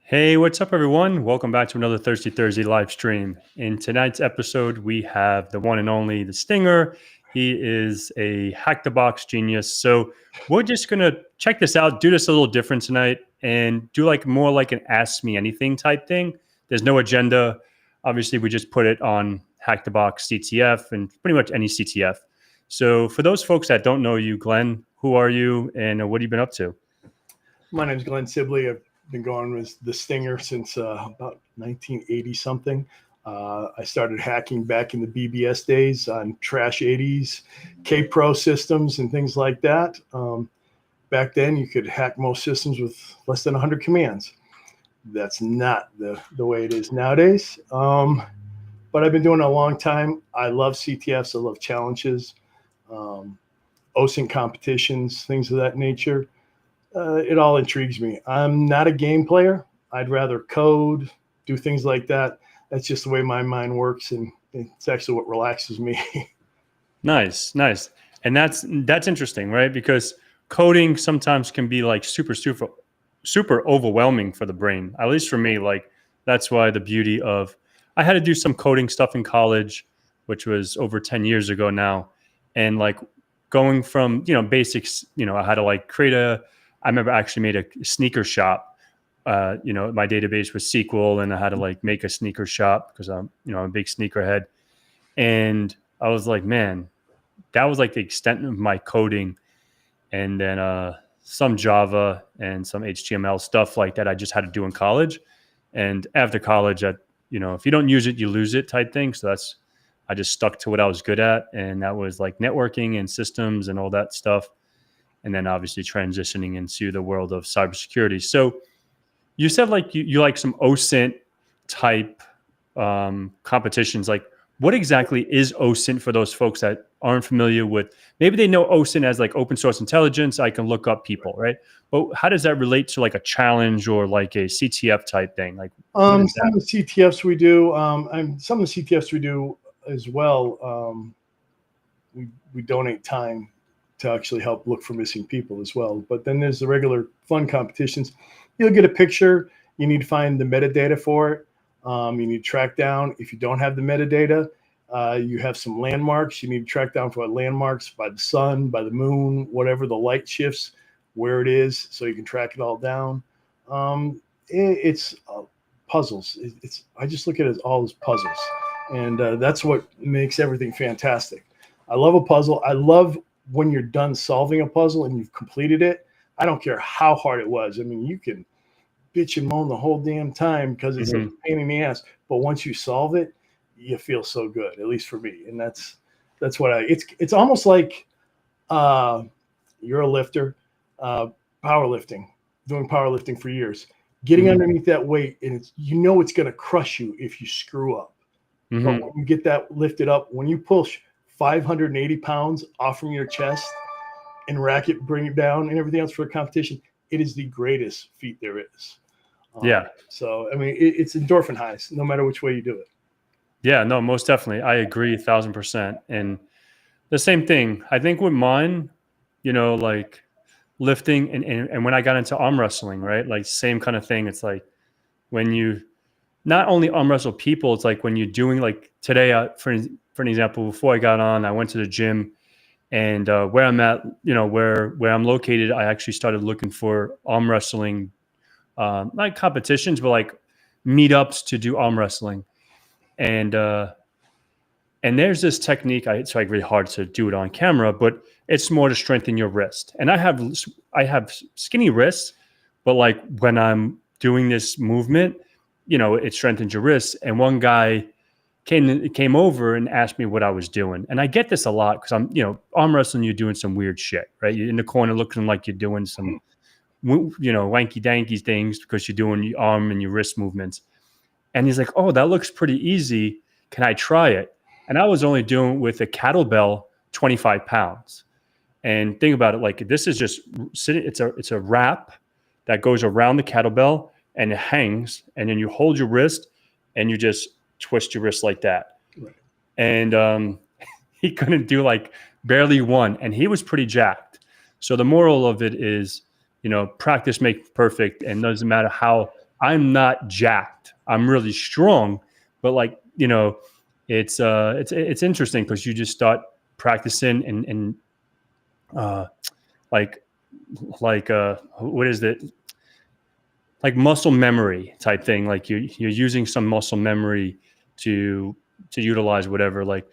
Hey, what's up, everyone? Welcome back to another Thirsty Thursday live stream. In tonight's episode, we have the one and only The Stinger. He is a Hack-the-Box genius. So we're just going to check this out, do this a little different tonight, and do more like an Ask Me Anything type thing. There's no agenda. Obviously, we just put it on Hack-the-Box CTF and pretty much any CTF. So for those folks that don't know you, Glenn, who are you and what have you been up to? My name is Glenn Sibley. I've been going with The Stinger since about 1980 something. I started hacking back in the BBS days on Trash 80s, K-Pro systems and things like that. Back then, you could hack most systems with less than 100 commands. That's not the way it is nowadays. But I've been doing it a long time. I love CTFs. I love challenges, OSINT competitions, things of that nature. It all intrigues me. I'm not a game player. I'd rather code, do things like that. That's just the way my mind works, and it's actually what relaxes me. Nice. And that's interesting, right? Because coding sometimes can be super overwhelming for the brain. At least for me, that's why the beauty of I had to do some coding stuff in college, which was over 10 years ago now. And going from, basics, I had to I remember I actually made a sneaker shop. My database was SQL, and I had to make a sneaker shop because I'm a big sneakerhead. And I was like, man, that was the extent of my coding. And then some Java and some HTML stuff like that I just had to do in college. And after college, if you don't use it, you lose it type thing. So I just stuck to what I was good at. And that was networking and systems and all that stuff. And then obviously transitioning into the world of cybersecurity. So you said you like some OSINT type competitions. What exactly is OSINT for those folks that aren't familiar with? Maybe they know OSINT as open source intelligence. I can look up people, right? But how does that relate to a challenge or a CTF type thing? Some of the CTFs we do, and some of the CTFs we do as well. We donate time to actually help look for missing people as well. But then there's the regular fun competitions. You'll get a picture. You need to find the metadata for it. You need to track down. If you don't have the metadata, you have some landmarks. You need to track down for landmarks by the sun, by the moon, whatever the light shifts, where it is, so you can track it all down. It's puzzles. I just look at it as all as puzzles. And that's what makes everything fantastic. I love a puzzle. I love when you're done solving a puzzle and you've completed it. I don't care how hard it was. I mean, you can bitch and moan the whole damn time because it's a pain in the ass. But once you solve it, you feel so good, at least for me. And that's what it's almost like you're a lifter, powerlifting, doing powerlifting for years, getting underneath that weight. And it's going to crush you if you screw up. But when you get that lifted up, when you push 580 pounds off from your chest and rack it, bring it down and everything else for a competition, it is the greatest feat there is. So, I mean, it's endorphin highs, no matter which way you do it. Yeah, no, most definitely. I agree 1,000%. And the same thing, I think with mine, lifting and when I got into arm wrestling, right? Same kind of thing. It's when you not only arm wrestle people, it's when you're doing today, for an example, before I got on, I went to the gym, and where I'm at, where I'm located, I actually started looking for arm wrestling, not competitions, but meetups to do arm wrestling. And there's this technique. It's really hard to do it on camera, but it's more to strengthen your wrist. And I have skinny wrists, but when I'm doing this movement, it strengthens your wrists. And one guy came over and asked me what I was doing. And I get this a lot because I'm, arm wrestling, you're doing some weird shit, right? You're in the corner looking like you're doing some, wanky danky things because you're doing your arm and your wrist movements. And he's like, oh, that looks pretty easy. Can I try it? And I was only doing it with a kettlebell, 25 pounds. And think about it, this is just sitting, it's a wrap that goes around the kettlebell and it hangs. And then you hold your wrist and you just twist your wrist like that. Right. And he couldn't do barely one, and he was pretty jacked. So the moral of it is, practice makes perfect, and doesn't matter how I'm not jacked. I'm really strong, but like, it's interesting because you just start practicing and like what is it? Like muscle memory type thing. Like you're using some muscle memory to utilize whatever. Like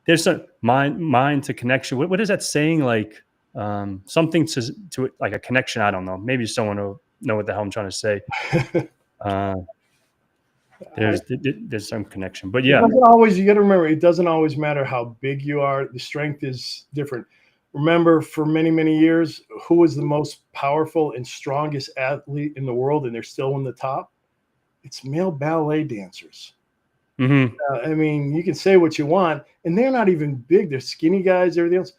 there's some mind to connection. What is that saying? Like something to like a connection. I don't know. Maybe someone will know what the hell I'm trying to say. Uh, there's some connection, but It yeah. doesn't always, you got to remember, it doesn't always matter how big you are. The strength is different. Remember, for many, many years, who was the most powerful and strongest athlete in the world, and they're still in the top? It's male ballet dancers. Mm-hmm. I mean, you can say what you want, and they're not even big. They're skinny guys, everything else.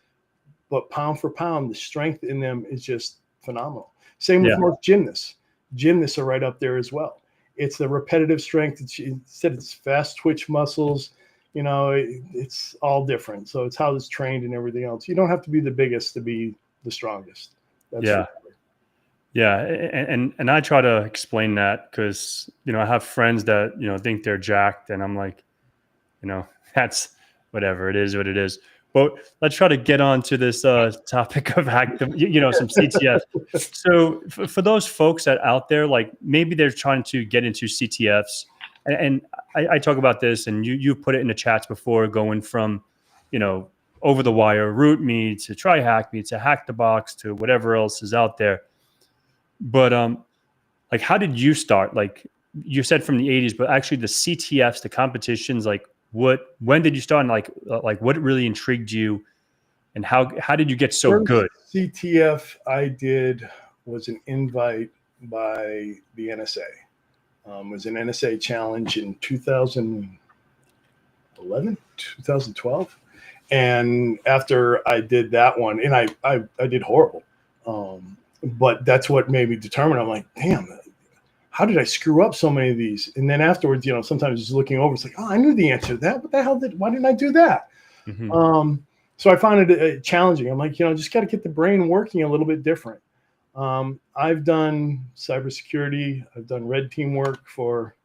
But pound for pound, the strength in them is just phenomenal. Same with Yeah. most gymnasts. Gymnasts are right up there as well. It's the repetitive strength. Instead, it's fast twitch muscles. It's all different. So it's how it's trained and everything else. You don't have to be the biggest to be the strongest. That's Yeah. Yeah. And I try to explain that because, I have friends that, think they're jacked, and I'm like, that's whatever. It is what it is. But let's try to get on to this topic of some CTF. So for those folks that out there, like maybe they're trying to get into CTFs, and I talk about this, and you put it in the chats before, going from, over the wire, root me to try hack me to hack the box to whatever else is out there. But like, how did you start? Like you said from the 80s, but actually the CTFs, the competitions, like when did you start, and like what really intrigued you, and how did you get so good? CTF I did was an invite by the NSA. It was an NSA challenge in 2011, 2012. And after I did that one, and I did horrible. But that's what made me determine. I'm like, damn, how did I screw up so many of these? And then afterwards, sometimes just looking over, it's like, oh, I knew the answer to that. What the hell why didn't I do that? Mm-hmm. So I found it challenging. I'm like, just got to get the brain working a little bit different. I've done cybersecurity. I've done red team work for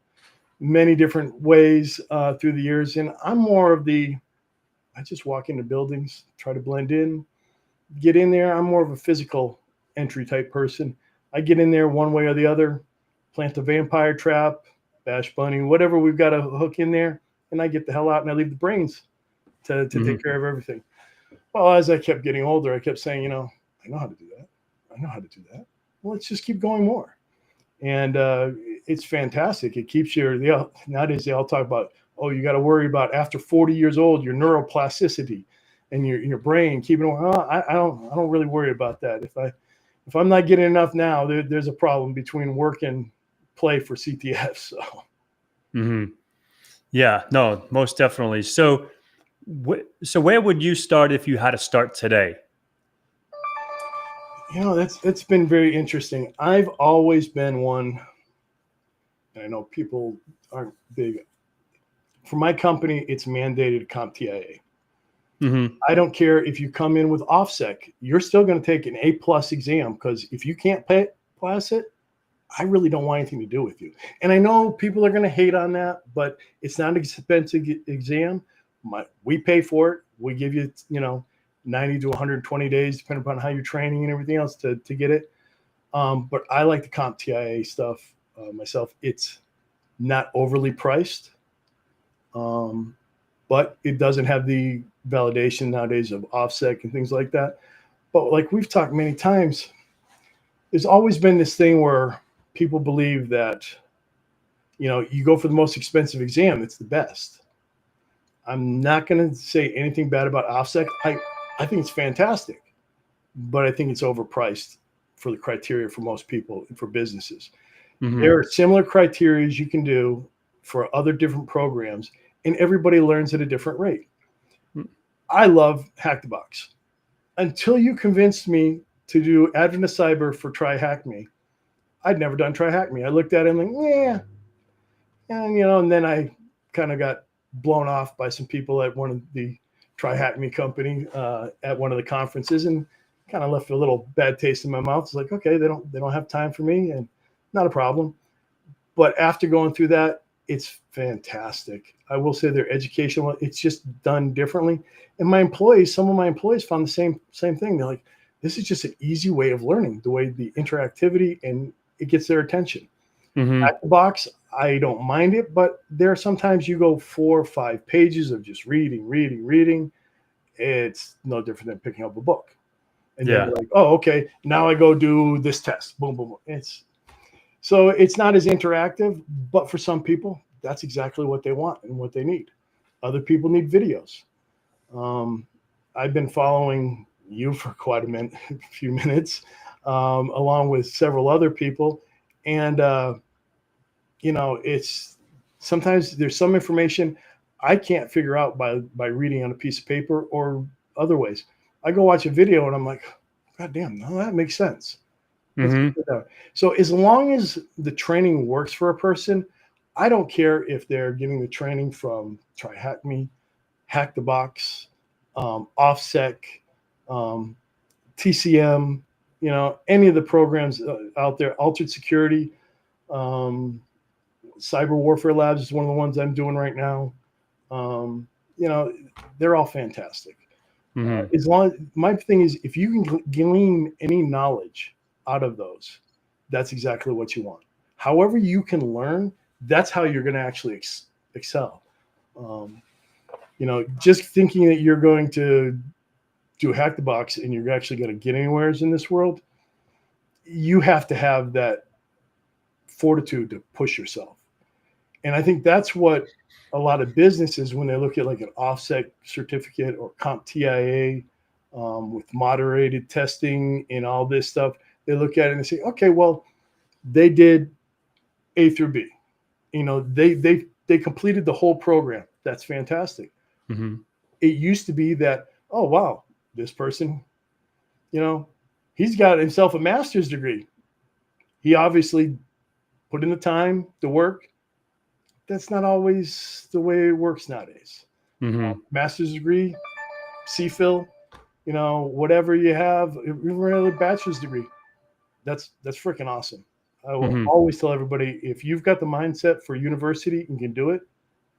many different ways through the years. And I'm more of I just walk into buildings, try to blend in, get in there. I'm more of a physical entry type person. I get in there one way or the other, plant a vampire trap, bash bunny, whatever we've got to hook in there, and I get the hell out and I leave the brains to take care of everything. Well, as I kept getting older, I kept saying, I know how to do that. I know how to do that. Well, let's just keep going more. And it's fantastic. It keeps nowadays they all talk about, oh, you got to worry about after 40 years old, your neuroplasticity and your brain keeping. I don't really worry about that. If I'm not getting enough now, there's a problem between work and play for CTF. So. Mm-hmm. Yeah, no, most definitely. So where would you start if you had to start today? That's been very interesting. I've always been one, and I know people aren't big. For my company, it's mandated CompTIA. Mm-hmm. I don't care if you come in with OFSEC, you're still going to take an A+ exam, because if you can't pass it, I really don't want anything to do with you. And I know people are going to hate on that, but it's not an expensive exam. We pay for it. We give you, 90 to 120 days, depending upon how you're training and everything else to get it. But I like the CompTIA stuff myself. It's not overly priced, but it doesn't have the validation nowadays of OFSEC and things like that. But like we've talked many times, there's always been this thing where people believe that, you go for the most expensive exam, it's the best. I'm not going to say anything bad about OFSEC. I think it's fantastic, but I think it's overpriced for the criteria for most people and for businesses. Mm-hmm. There are similar criteria you can do for other different programs, and everybody learns at a different rate. Mm-hmm. I love Hackthebox. Until you convinced me to do Advent of Cyber for Try Hack Me, I'd never done Try Hack Me. I looked at it and like, yeah. And then I kind of got blown off by some people at one of the Try Hack Me company at one of the conferences, and kind of left a little bad taste in my mouth. It's like, okay, they don't have time for me, and not a problem. But after going through that, it's fantastic. I will say their educational, it's just done differently. And some of my employees found the same thing. They're like, this is just an easy way of learning, the way the interactivity, and it gets their attention. At the box, I don't mind it, but there are sometimes you go 4 or 5 pages of just reading. It's no different than picking up a book. And then you're like, oh, okay, now I go do this test. Boom, boom, boom. So it's not as interactive, but for some people, that's exactly what they want and what they need. Other people need videos. I've been following you for quite a few minutes, along with several other people. And, it's sometimes there's some information I can't figure out by reading on a piece of paper or other ways. I go watch a video and I'm like, God damn, no, that makes sense. So as long as the training works for a person, I don't care if they're getting the training from Try Hack Me, Hackthebox, OSINT, TCM, any of the programs out there, Altered Security, Cyber Warfare Labs is one of the ones I'm doing right now. They're all fantastic. As long my thing is, if you can glean any knowledge out of those, that's exactly what you want. However you can learn, that's how you're going to actually excel. Just thinking that you're going to do Hack the Box and you're actually going to get anywhere in this world, you have to have that fortitude to push yourself. And I think that's what a lot of businesses, when they look at like an OSINT certificate or CompTIA with moderated testing and all this stuff, they look at it and they say, okay, well, they did A through B. They completed the whole program. That's fantastic. It used to be that, oh, wow, this person, he's got himself a master's degree. He obviously put in the time, the work. That's not always the way it works nowadays. Master's degree, CPhil, whatever you have, even a bachelor's degree. That's freaking awesome. I will always tell everybody, if you've got the mindset for university and can do it,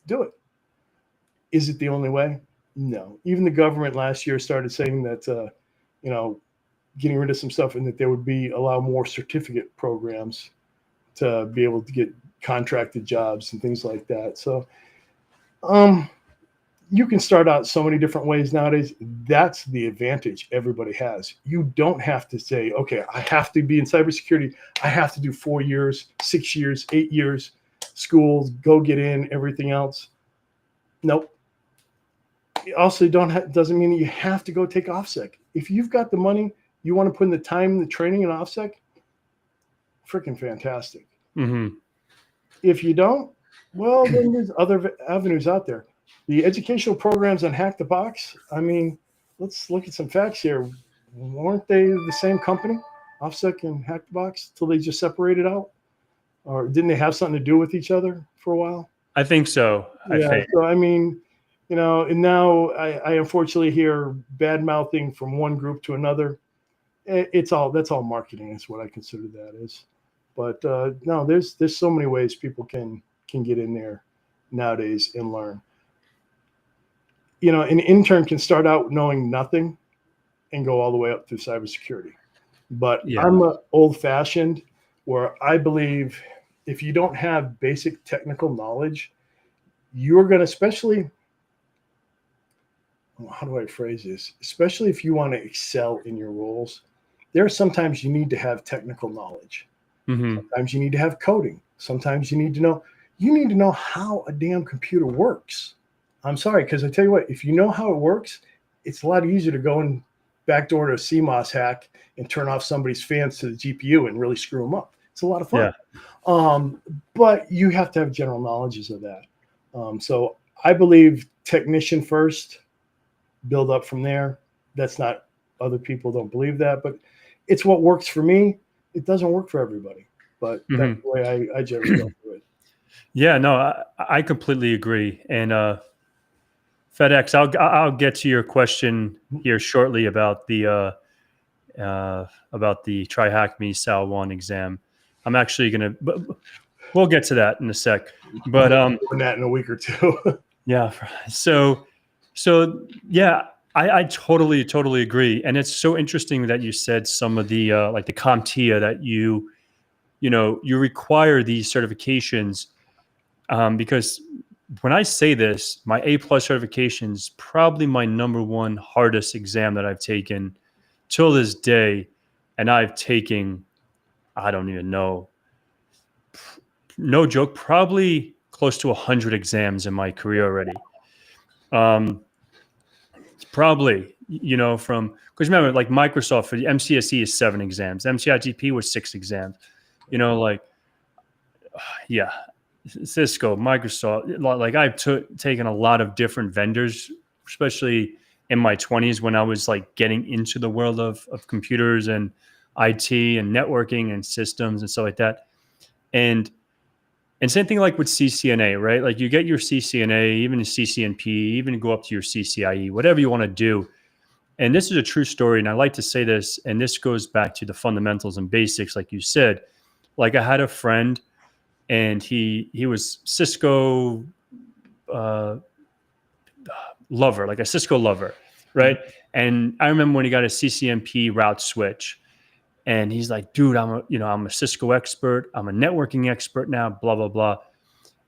do it. Is it the only way? No. Even the government last year started saying that, getting rid of some stuff and that there would allow more certificate programs to be able to get contracted jobs and things like that. So you can start out so many different ways nowadays. That's the advantage everybody has. You don't have to say, okay, I have to be in cybersecurity. I have to do 4 years, 6 years, 8 years, schools, go get in, everything else. Nope. It also doesn't mean that you have to go take OFSEC. If you've got the money, you want to put in the time, the training in OFSEC, freaking fantastic. If you don't, well, then there's other avenues out there. The educational programs on Hack the Box, I mean, let's look at some facts here. Weren't they the same company, OFSEC and Hack the Box, till they just separated out? Or didn't they have something to do with each other for a while? I think so. So I mean, and now I unfortunately hear bad mouthing from one group to another. That's all marketing is what I consider that is. But no, there's so many ways people can get in there nowadays and learn. An intern can start out knowing nothing and go all the way up through cybersecurity. But I'm old-fashioned, where I believe if you don't have basic technical knowledge, you're going to, especially, how do I phrase this? Especially if you want to excel in your roles, there are sometimes you need to have technical knowledge. Sometimes you need to have coding. Sometimes you need to know how a damn computer works. I'm sorry, because I tell you what, if you know how it works, it's a lot easier to go and backdoor to a CMOS hack and turn off somebody's fans to the GPU and really screw them up. It's a lot of fun. But you have to have general knowledge of that. So I believe technician first, build up from there. That's not, other people don't believe that, but it's what works for me. It doesn't work for everybody, but that's the way I generally go through it. Yeah, no, I completely agree. And FedEx, I'll get to your question here shortly about the Try Hack Me Sal 1 exam. I'm actually going to, We'll get to that in a sec. But doing that in a week or two. yeah. So yeah, I totally agree. And it's so interesting that you said some of the like the CompTIA that you require these certifications, because when I say this, my A+ certification is probably my number one hardest exam that I've taken till this day. And I've taken, I don't even know, no joke, probably close to 100 exams in my career already. Probably, from, because remember, like Microsoft for the MCSE is 7 exams, MCITP was 6 exams, like, yeah, Cisco, Microsoft, like I've taken a lot of different vendors, especially in my 20s when I was like getting into the world of computers and IT and networking and systems and stuff like that. And same thing like with CCNA, right? Like you get your CCNA, even a CCNP, even go up to your CCIE, whatever you want to do. And this is a true story. And I like to say this, and this goes back to the fundamentals and basics, like you said. Like I had a friend and he was Cisco lover, like a Cisco lover, right? And I remember when he got a CCNP route switch, and he's like, dude, I'm a Cisco expert. I'm a networking expert now, blah, blah, blah.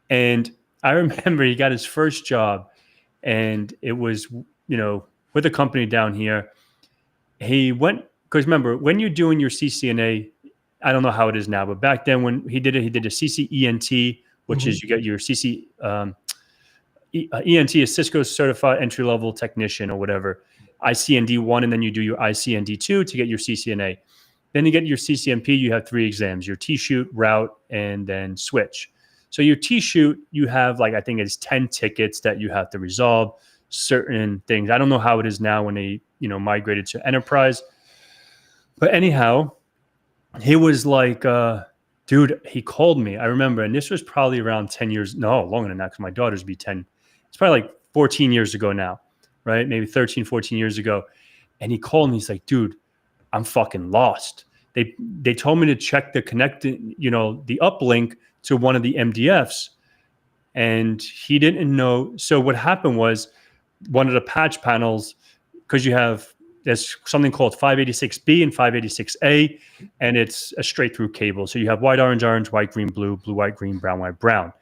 And I remember he got his first job, and it was, with a company down here. He went, because remember, when you're doing your CCNA, I don't know how it is now, but back then when he did it, he did a CCENT, which is you get your ENT is Cisco Certified Entry Level Technician or whatever, ICND1, and then you do your ICND2 to get your CCNA. Then you get your CCNP, you have 3 exams, your T-shoot, route, and then switch. So your T-shoot, you have like, I think it's 10 tickets that you have to resolve certain things. I don't know how it is now when they, migrated to enterprise. But anyhow, he was like, dude, he called me. I remember, and this was probably around 10 years, no, longer than that, because my daughter's be 10. It's probably like 14 years ago now, right? Maybe 13, 14 years ago. And he called me. He's like, dude, I'm fucking lost. They told me to check the connected, the uplink to one of the MDFs, and he didn't know. So what happened was one of the patch panels, because there's something called 586B and 586A, and it's a straight through cable. So you have white, orange, orange, white, green, blue, blue, white, green, brown, white, brown.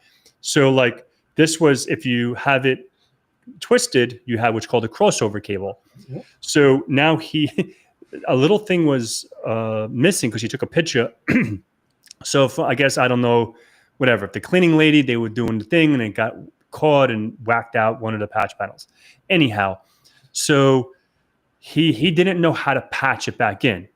So like this was, if you have it twisted, you have what's called a crossover cable. Yeah. So now a little thing was missing because he took a picture. So I guess, I don't know, whatever. If the cleaning lady, they were doing the thing and it got caught and whacked out one of the patch panels. Anyhow, so he didn't know how to patch it back in.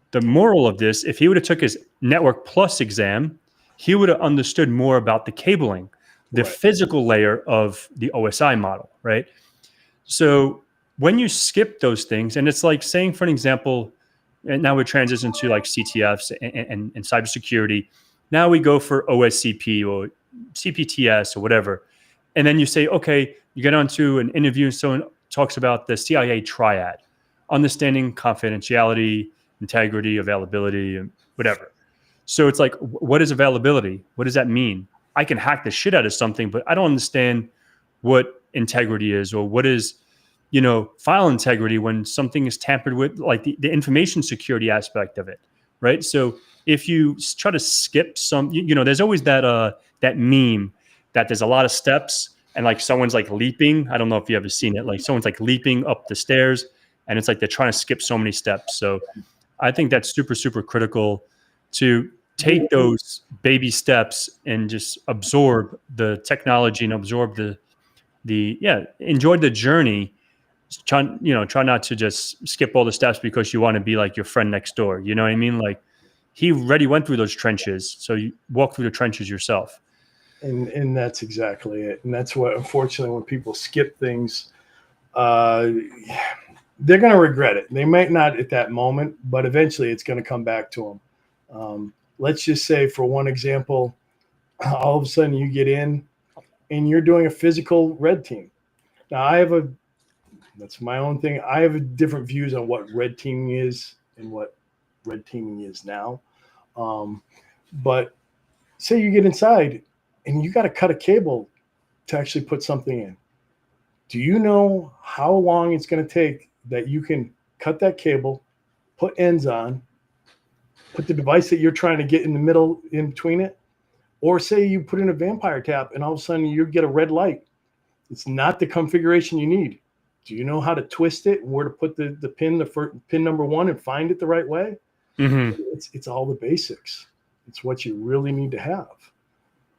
The moral of this, if he would have took his Network Plus exam, he would have understood more about the cabling, the physical layer of the OSI model, right? So when you skip those things, and it's like saying, for an example, and now we transition to like CTFs and cybersecurity. Now we go for OSCP or CPTS or whatever. And then you say, okay, you get onto an interview and someone talks about the CIA triad, understanding confidentiality, integrity, availability, and whatever. So it's like, what is availability? What does that mean? I can hack the shit out of something, but I don't understand what integrity is, or what is, file integrity when something is tampered with, like the information security aspect of it, right? So if you try to skip some, there's always that meme that there's a lot of steps and like someone's like leaping. I don't know if you ever seen it. Like someone's like leaping up the stairs and it's like they're trying to skip so many steps. So I think that's super, super critical to take those baby steps and just absorb the technology and absorb enjoy the journey. Try not to just skip all the steps because you want to be like your friend next door. You know what I mean? Like he already went through those trenches. So you walk through the trenches yourself. And that's exactly it. And that's what, unfortunately, when people skip things, they're going to regret it. They might not at that moment, but eventually it's going to come back to them. Let's just say, for one example, all of a sudden you get in and you're doing a physical red team. Now that's my own thing. I have different views on what red teaming is and what red teaming is now. But say you get inside and you got to cut a cable to actually put something in. Do you know how long it's going to take that you can cut that cable, put ends on, put the device that you're trying to get in the middle in between it? Or say you put in a vampire tap and all of a sudden you get a red light. It's not the configuration you need. Do you know how to twist it, where to put the pin, pin number 1, and find it the right way? Mm-hmm. It's all the basics. It's what you really need to have.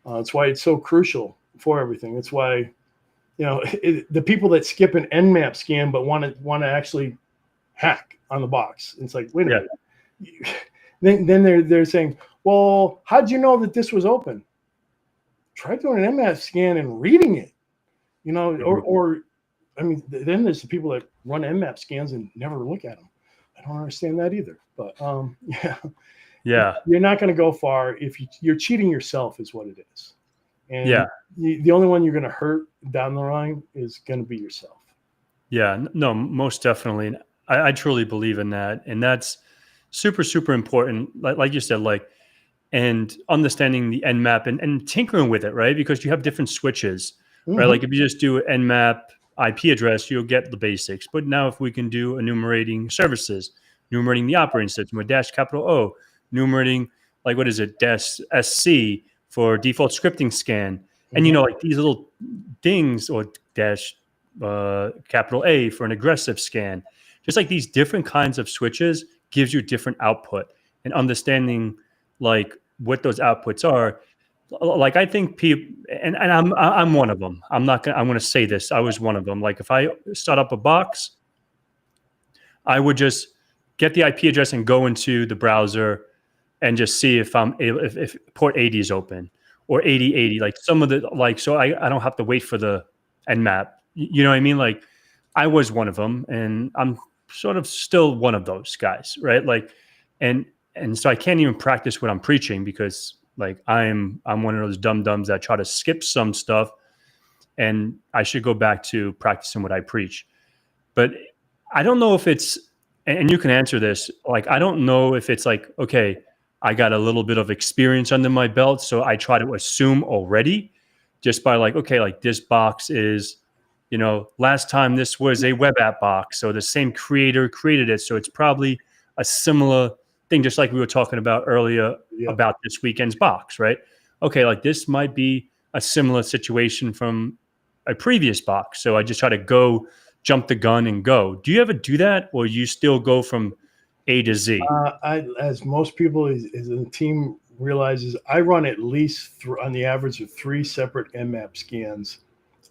It's why it's so crucial for everything. It's why, the people that skip an Nmap scan but want to actually hack on the box. It's like, wait a minute. Then they're saying, well, how'd you know that this was open? Try doing an Nmap scan and reading it, or I mean, then there's the people that run Nmap scans and never look at them. I don't understand that either. But yeah, you're not going to go far if you're cheating yourself, is what it is. And the only one you're going to hurt down the line is going to be yourself. Yeah, no, most definitely. And I truly believe in that. And that's super, super important. Like you said, and understanding the Nmap and tinkering with it, right? Because you have different switches, right? Like if you just do Nmap IP address, you'll get the basics. But now if we can do enumerating services, enumerating the operating system with -O, enumerating, what is it, -SC for default scripting scan. And, these little things, or -A for an aggressive scan, just like these different kinds of switches gives you different output, and understanding what those outputs are. I think people, and I'm one of them. I'm going to say this. I was one of them. If I start up a box, I would just get the IP address and go into the browser and just see if if port 80 is open, or 8080, some of the, so I don't have to wait for the Nmap. You know what I mean? I was one of them, and I'm sort of still one of those guys, right? And so I can't even practice what I'm preaching, because I'm one of those dum-dums that try to skip some stuff, and I should go back to practicing what I preach. But I don't know if it's, and you can answer this, I don't know if it's okay, I got a little bit of experience under my belt, so I try to assume already, just by this box is, last time this was a web app box, so the same creator created it, so it's probably a similar thing, just like we were talking about earlier about this weekend's box, right? Okay, this might be a similar situation from a previous box, so I just try to jump the gun and go. Do you ever do that, or you still go from A to Z? As most people as the team realizes, I run at least on the average of 3 separate Nmap scans.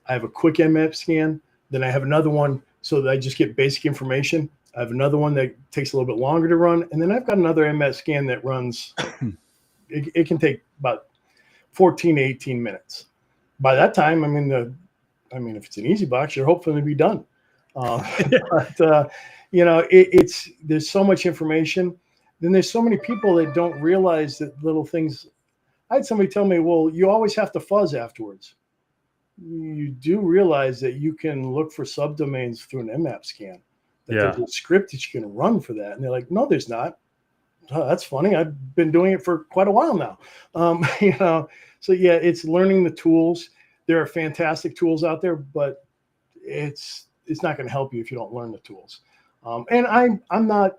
I have a quick Nmap scan, then I have another one so that I just get basic information. I have another one that takes a little bit longer to run, and then I've got another Nmap scan that runs. It can take about 14 to 18 minutes. By that time, if it's an easy box, you're hopefully to be done. But there's so much information. Then there's so many people that don't realize that little things. I had somebody tell me, well, you always have to fuzz afterwards. You do realize that you can look for subdomains through an Nmap scan. There's a script that you can run for that. And they're like, no, there's not. Oh, that's funny. I've been doing it for quite a while now. So it's learning the tools. There are fantastic tools out there, but it's not going to help you if you don't learn the tools. And I'm not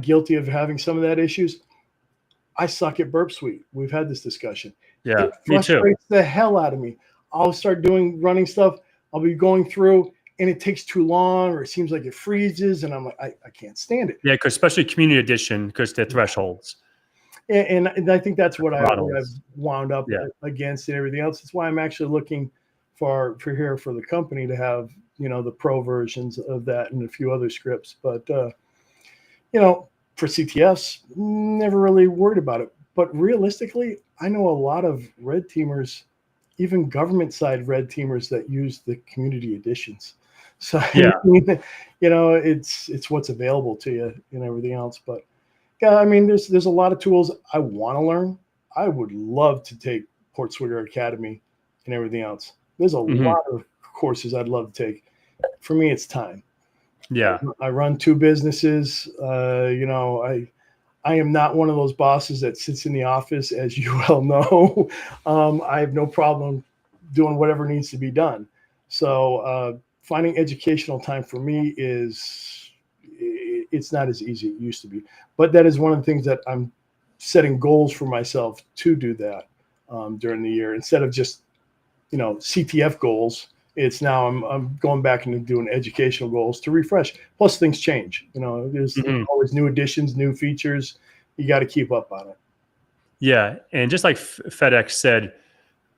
guilty of having some of that issues. I suck at Burp Suite. We've had this discussion. Yeah, it frustrates the hell out of me. I'll start running stuff. I'll be going through, and it takes too long, or it seems like it freezes, and I'm like, I can't stand it. Yeah, because especially Community Edition, because they're thresholds. And I think that's what I've wound up against and everything else. That's why I'm actually looking for the company to have, the pro versions of that and a few other scripts. But, for CTFs, never really worried about it. But realistically, I know a lot of red teamers, even government side red teamers, that use the community editions. So, it's what's available to you and everything else. But there's a lot of tools I want to learn. I would love to take Portswigger Academy and everything else. There's a lot of courses I'd love to take. For me, it's time. Yeah. I run 2 businesses. I I am not one of those bosses that sits in the office, as you well know. I have no problem doing whatever needs to be done. So finding educational time for me it's not as easy as it used to be. But that is one of the things that I'm setting goals for myself to do that during the year, instead of just, CTF goals. It's now I'm going back into doing educational goals to refresh. Plus things change. There's always new additions, new features. You got to keep up on it. Yeah, and just like FedEx said,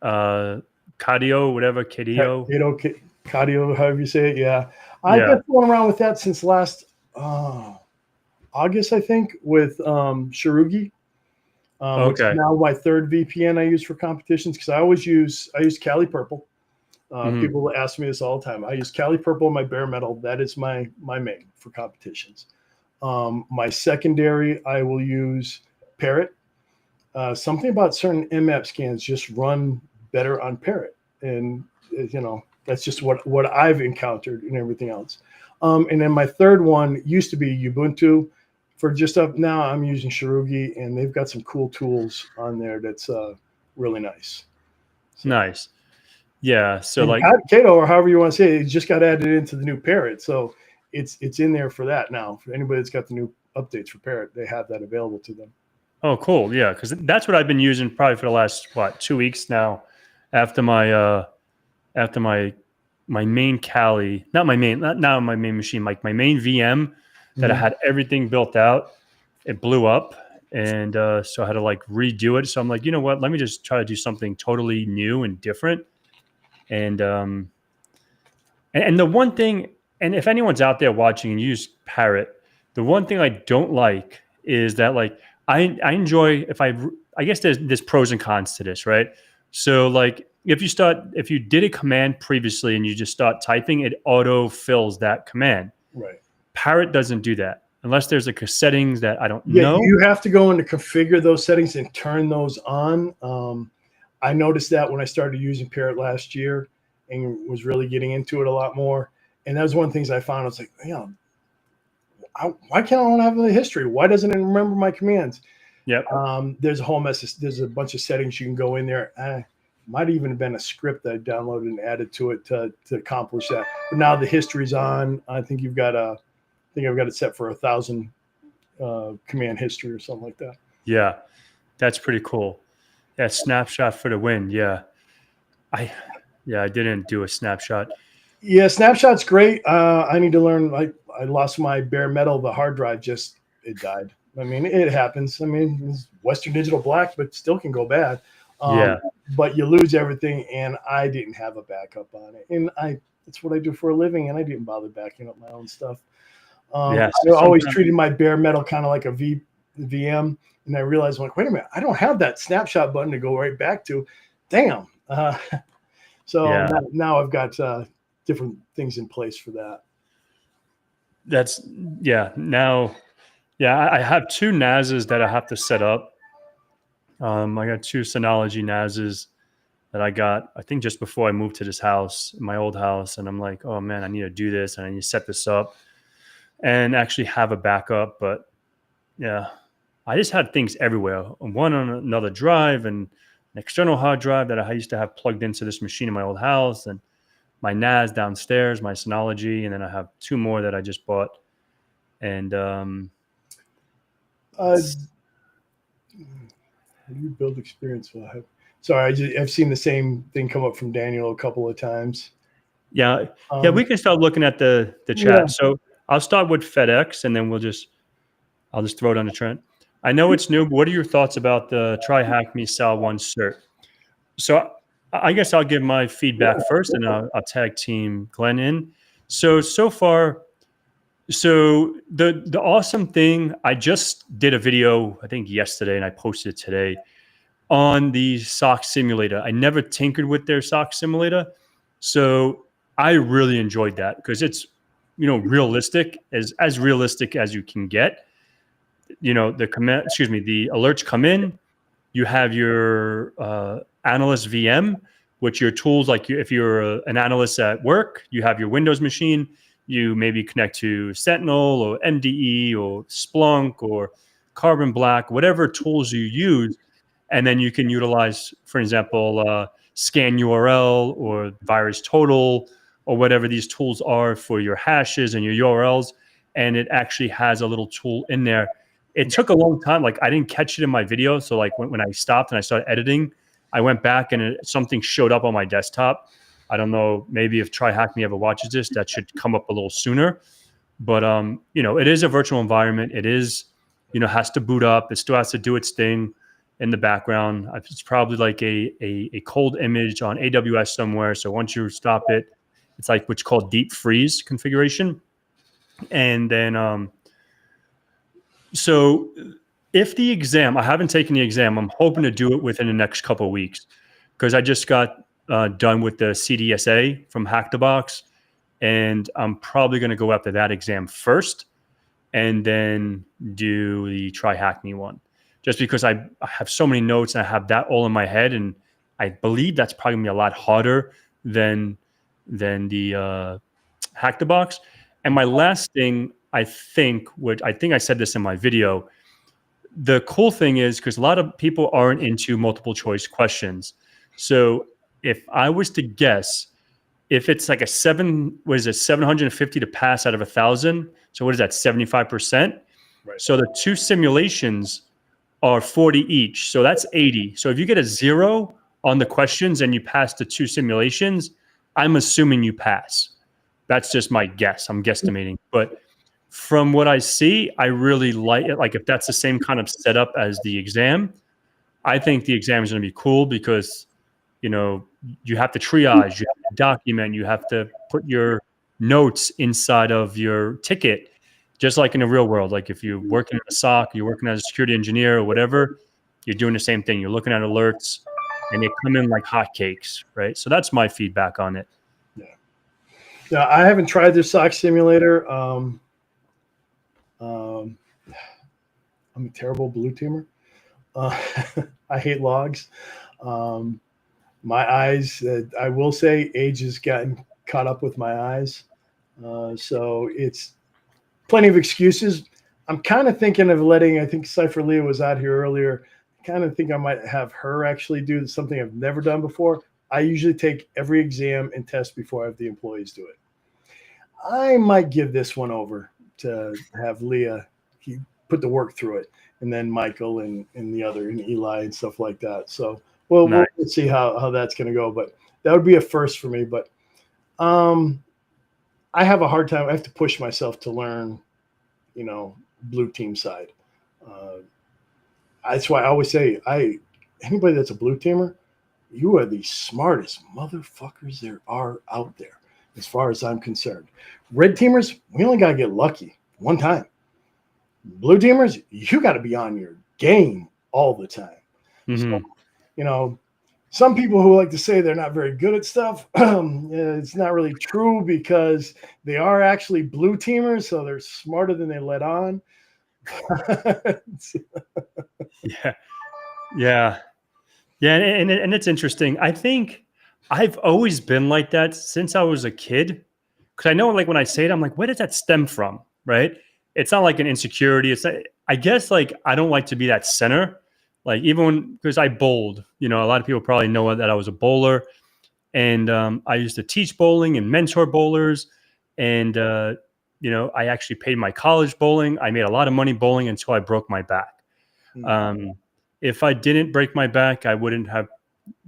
cardio, whatever, cardio, Cardio, however you say it. Yeah, I've been going around with that since last August, I think, with Sharugi, which is now my third VPN I use for competitions, because I use Cali Purple. People ask me this all the time. I use Cali Purple in my bare metal. That is my main for competitions. My secondary, I will use Parrot. Something about certain MAP scans just run better on Parrot, and that's just what I've encountered and everything else. And then my third one used to be Ubuntu. For just up now, I'm using Sharugi, and they've got some cool tools on there that's really nice. So. Nice. Yeah. So and like Cato, or however you want to say it, just got added into the new Parrot. So it's in there for that now. For anybody that's got the new updates for Parrot, they have that available to them. Oh, cool. Yeah. Because that's what I've been using probably for the last, 2 weeks now, after my main Cali, not my main machine, like my main VM that I had everything built out. It blew up. And so I had to like redo it. So I'm like, you know what? Let me just try to do something totally new and different. And the one thing, and if anyone's out there watching and use Parrot, the one thing I don't like is that like I enjoy, I guess there's pros and cons to this, right? So like if you did a command previously and you just start typing, it auto fills that command. Right. Parrot doesn't do that unless there's like a settings that I don't know. You have to go in to configure those settings and turn those on. I noticed that when I started using Parrot last year and was really getting into it a lot more. And that was one of the things I found. I was like, why can't I not have the history? Why doesn't it remember my commands? Yeah. There's a whole mess. There's a bunch of settings you can go in there. Might even have been a script that I downloaded and added to it to accomplish that. But now the history's on. I think I've got it set for 1,000 command history or something like that. Yeah, that's pretty cool. Yeah, snapshot for the win. Yeah. I didn't do a snapshot. Yeah, snapshot's great. I need to learn. I lost my bare metal. The hard drive it died. I mean, it happens. I mean, it's Western Digital Black, but still can go bad. But you lose everything, and I didn't have a backup on it. And that's what I do for a living, and I didn't bother backing up my own stuff. I always treated my bare metal kind of like a VM, and I realized, like, wait a minute, I don't have that snapshot button to go right back to. Damn. Now I've got different things in place for that. I have two NASs that I have to set up. I got two Synology NASs that I got, I think, just before I moved to this house, my old house. And I'm like, oh man, I need to do this. And I need to set this up and actually have a backup. But yeah, I just had things everywhere. One on another drive and an external hard drive that I used to have plugged into this machine in my old house, and my NAS downstairs, my Synology, and then I have two more that I just bought. And how do you build experience? Sorry, I've seen the same thing come up from Daniel a couple of times. Yeah, we can start looking at the chat. Yeah. So I'll start with FedEx, and then I'll just throw it on the Trent. I know it's new, but what are your thoughts about the Try Hack Me Sal 1 cert? So I guess I'll give my feedback first, and I'll tag team Glenn in. So far, the awesome thing, I just did a video, I think yesterday, and I posted it today on the sock simulator. I never tinkered with their sock simulator. So I really enjoyed that because it's, realistic, as realistic as you can get. The alerts come in, you have your analyst VM, which your tools, like if you're an analyst at work, you have your Windows machine, you maybe connect to Sentinel or MDE or Splunk or carbon black, whatever tools you use. And then you can utilize, for example, scan URL or virus total or whatever these tools are for your hashes and your URLs. And it actually has a little tool in there. It took a long time. Like I didn't catch it in my video. So like when I stopped and I started editing, I went back and something showed up on my desktop. I don't know, maybe if Try Hack Me ever watches this, that should come up a little sooner. But it is a virtual environment. It is, has to boot up. It still has to do its thing in the background. It's probably like a cold image on AWS somewhere. So once you stop it, it's like what's called deep freeze configuration. And then, so if the exam, I haven't taken the exam, I'm hoping to do it within the next couple of weeks because I just got done with the CDSA from Hackthebox, and I'm probably going to go after that exam first and then do the Try Hack Me one, just because I have so many notes and I have that all in my head, and I believe that's probably going to be a lot harder than the Hackthebox. And my last thing, I think I said this in my video, the cool thing is because a lot of people aren't into multiple choice questions. So if I was to guess, if it's like 750 to pass out of 1,000. So what is that? 75%. Right. So the two simulations are 40 each. So that's 80. So if you get a 0 on the questions and you pass the two simulations, I'm assuming you pass. That's just my guess. I'm guesstimating. But from what I see, I really like it. Like if that's the same kind of setup as the exam, I think the exam is going to be cool because, you have to triage, you have to document, you have to put your notes inside of your ticket, just like in the real world. Like if you're working in a SOC, you're working as a security engineer or whatever, you're doing the same thing. You're looking at alerts and they come in like hotcakes, right? So that's my feedback on it. Yeah, I haven't tried the SOC simulator. I'm a terrible blue teamer. I hate logs. My eyes, I will say, age has gotten caught up with my eyes. So it's plenty of excuses. I'm kind of thinking of I think Cypher Leah was out here earlier. I kind of think I might have her actually do something I've never done before. I usually take every exam and test before I have the employees do it. I might give this one over to have Leah put the work through it, and then Michael and the other, and Eli and stuff like that. So we'll see how that's going to go. But that would be a first for me. But I have a hard time. I have to push myself to learn, blue team side. That's why I always say, anybody that's a blue teamer, you are the smartest motherfuckers there are out there, as far as I'm concerned. Red teamers, we only got to get lucky one time. Blue teamers, you got to be on your game all the time. Mm-hmm. So, some people who like to say they're not very good at stuff, it's not really true because they are actually blue teamers, so they're smarter than they let on. Yeah. And it's interesting. I think I've always been like that since I was a kid. Because I know, like, when I say it, I'm like, where does that stem from? Right? It's not like an insecurity. It's like, I guess, like, I don't like to be that center. Like, even because I bowled, a lot of people probably know that I was a bowler. And I used to teach bowling and mentor bowlers. And, I actually paid my college bowling. I made a lot of money bowling until I broke my back. Mm-hmm. If I didn't break my back, I wouldn't have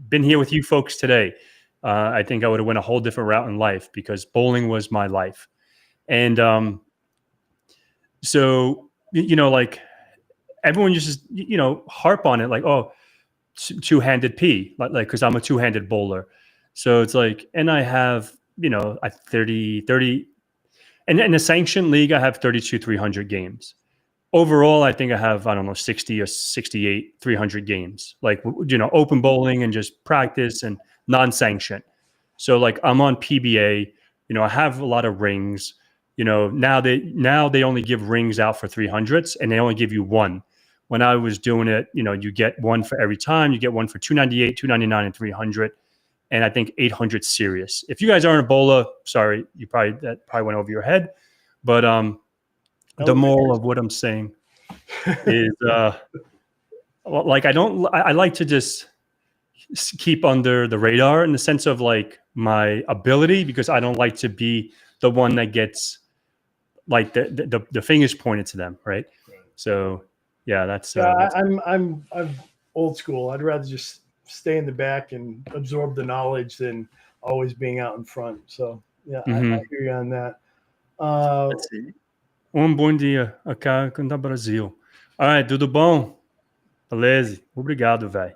been here with you folks today. I think I would have went a whole different route in life because bowling was my life. And so, like, everyone used to, harp on it like, oh, two-handed P, like, because I'm a two-handed bowler. So it's like, and I have, 30, and in a sanctioned league, I have 300 games. Overall, I think I have, 60 or 68, 300 games, like, open bowling and just practice and non-sanctioned. So like I'm on PBA, I have a lot of rings, now they only give rings out for 300s and they only give you one. When I was doing it, you get one for every time. You get one for 298, 299, and 300. And I think 800 serious. If you guys aren't a bowler, sorry, that probably went over your head. But the moral of what I'm saying. is like I like to just keep under the radar in the sense of like my ability, because I don't like to be the one that gets like the fingers pointed to them, right? So yeah, that's I'm old school. I'd rather just stay in the back and absorb the knowledge than always being out in front. So yeah, I hear you on that. Let's see. Bom dia, acá no Brasil. All right, tudo bom? Beleza. Obrigado, velho.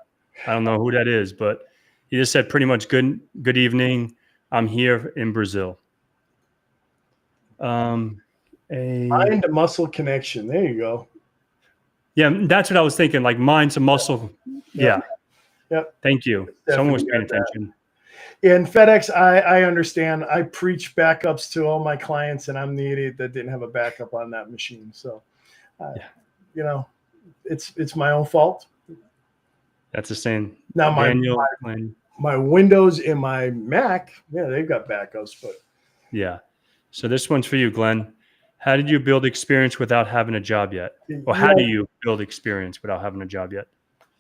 I don't know who that is, but he just said pretty much good evening. I'm here in Brazil. Mind to muscle connection. There you go. Yeah, that's what I was thinking. Like mind to muscle. Yeah. Yep. Thank you. Someone was paying attention. In FedEx, I understand. I preach backups to all my clients, and I'm the idiot that didn't have a backup on that machine. So, you know, it's my own fault. That's the same. Now my Windows and my Mac, yeah, they've got backups, but yeah. So this one's for you, Glenn. How did you build experience without having a job yet? Or how do you build experience without having a job yet?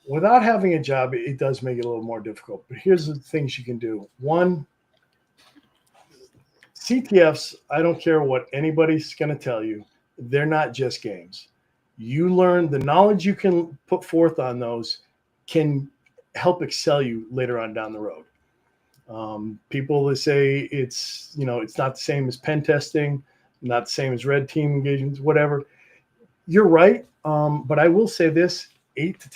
Without having a job, it does make it a little more difficult. But here's the things you can do. One, CTFs, I don't care what anybody's going to tell you, they're not just games. You learn the knowledge you can put forth on those can help excel you later on down the road. People that say it's not the same as pen testing, not the same as red team engagements, whatever. You're right. But I will say this, 8 out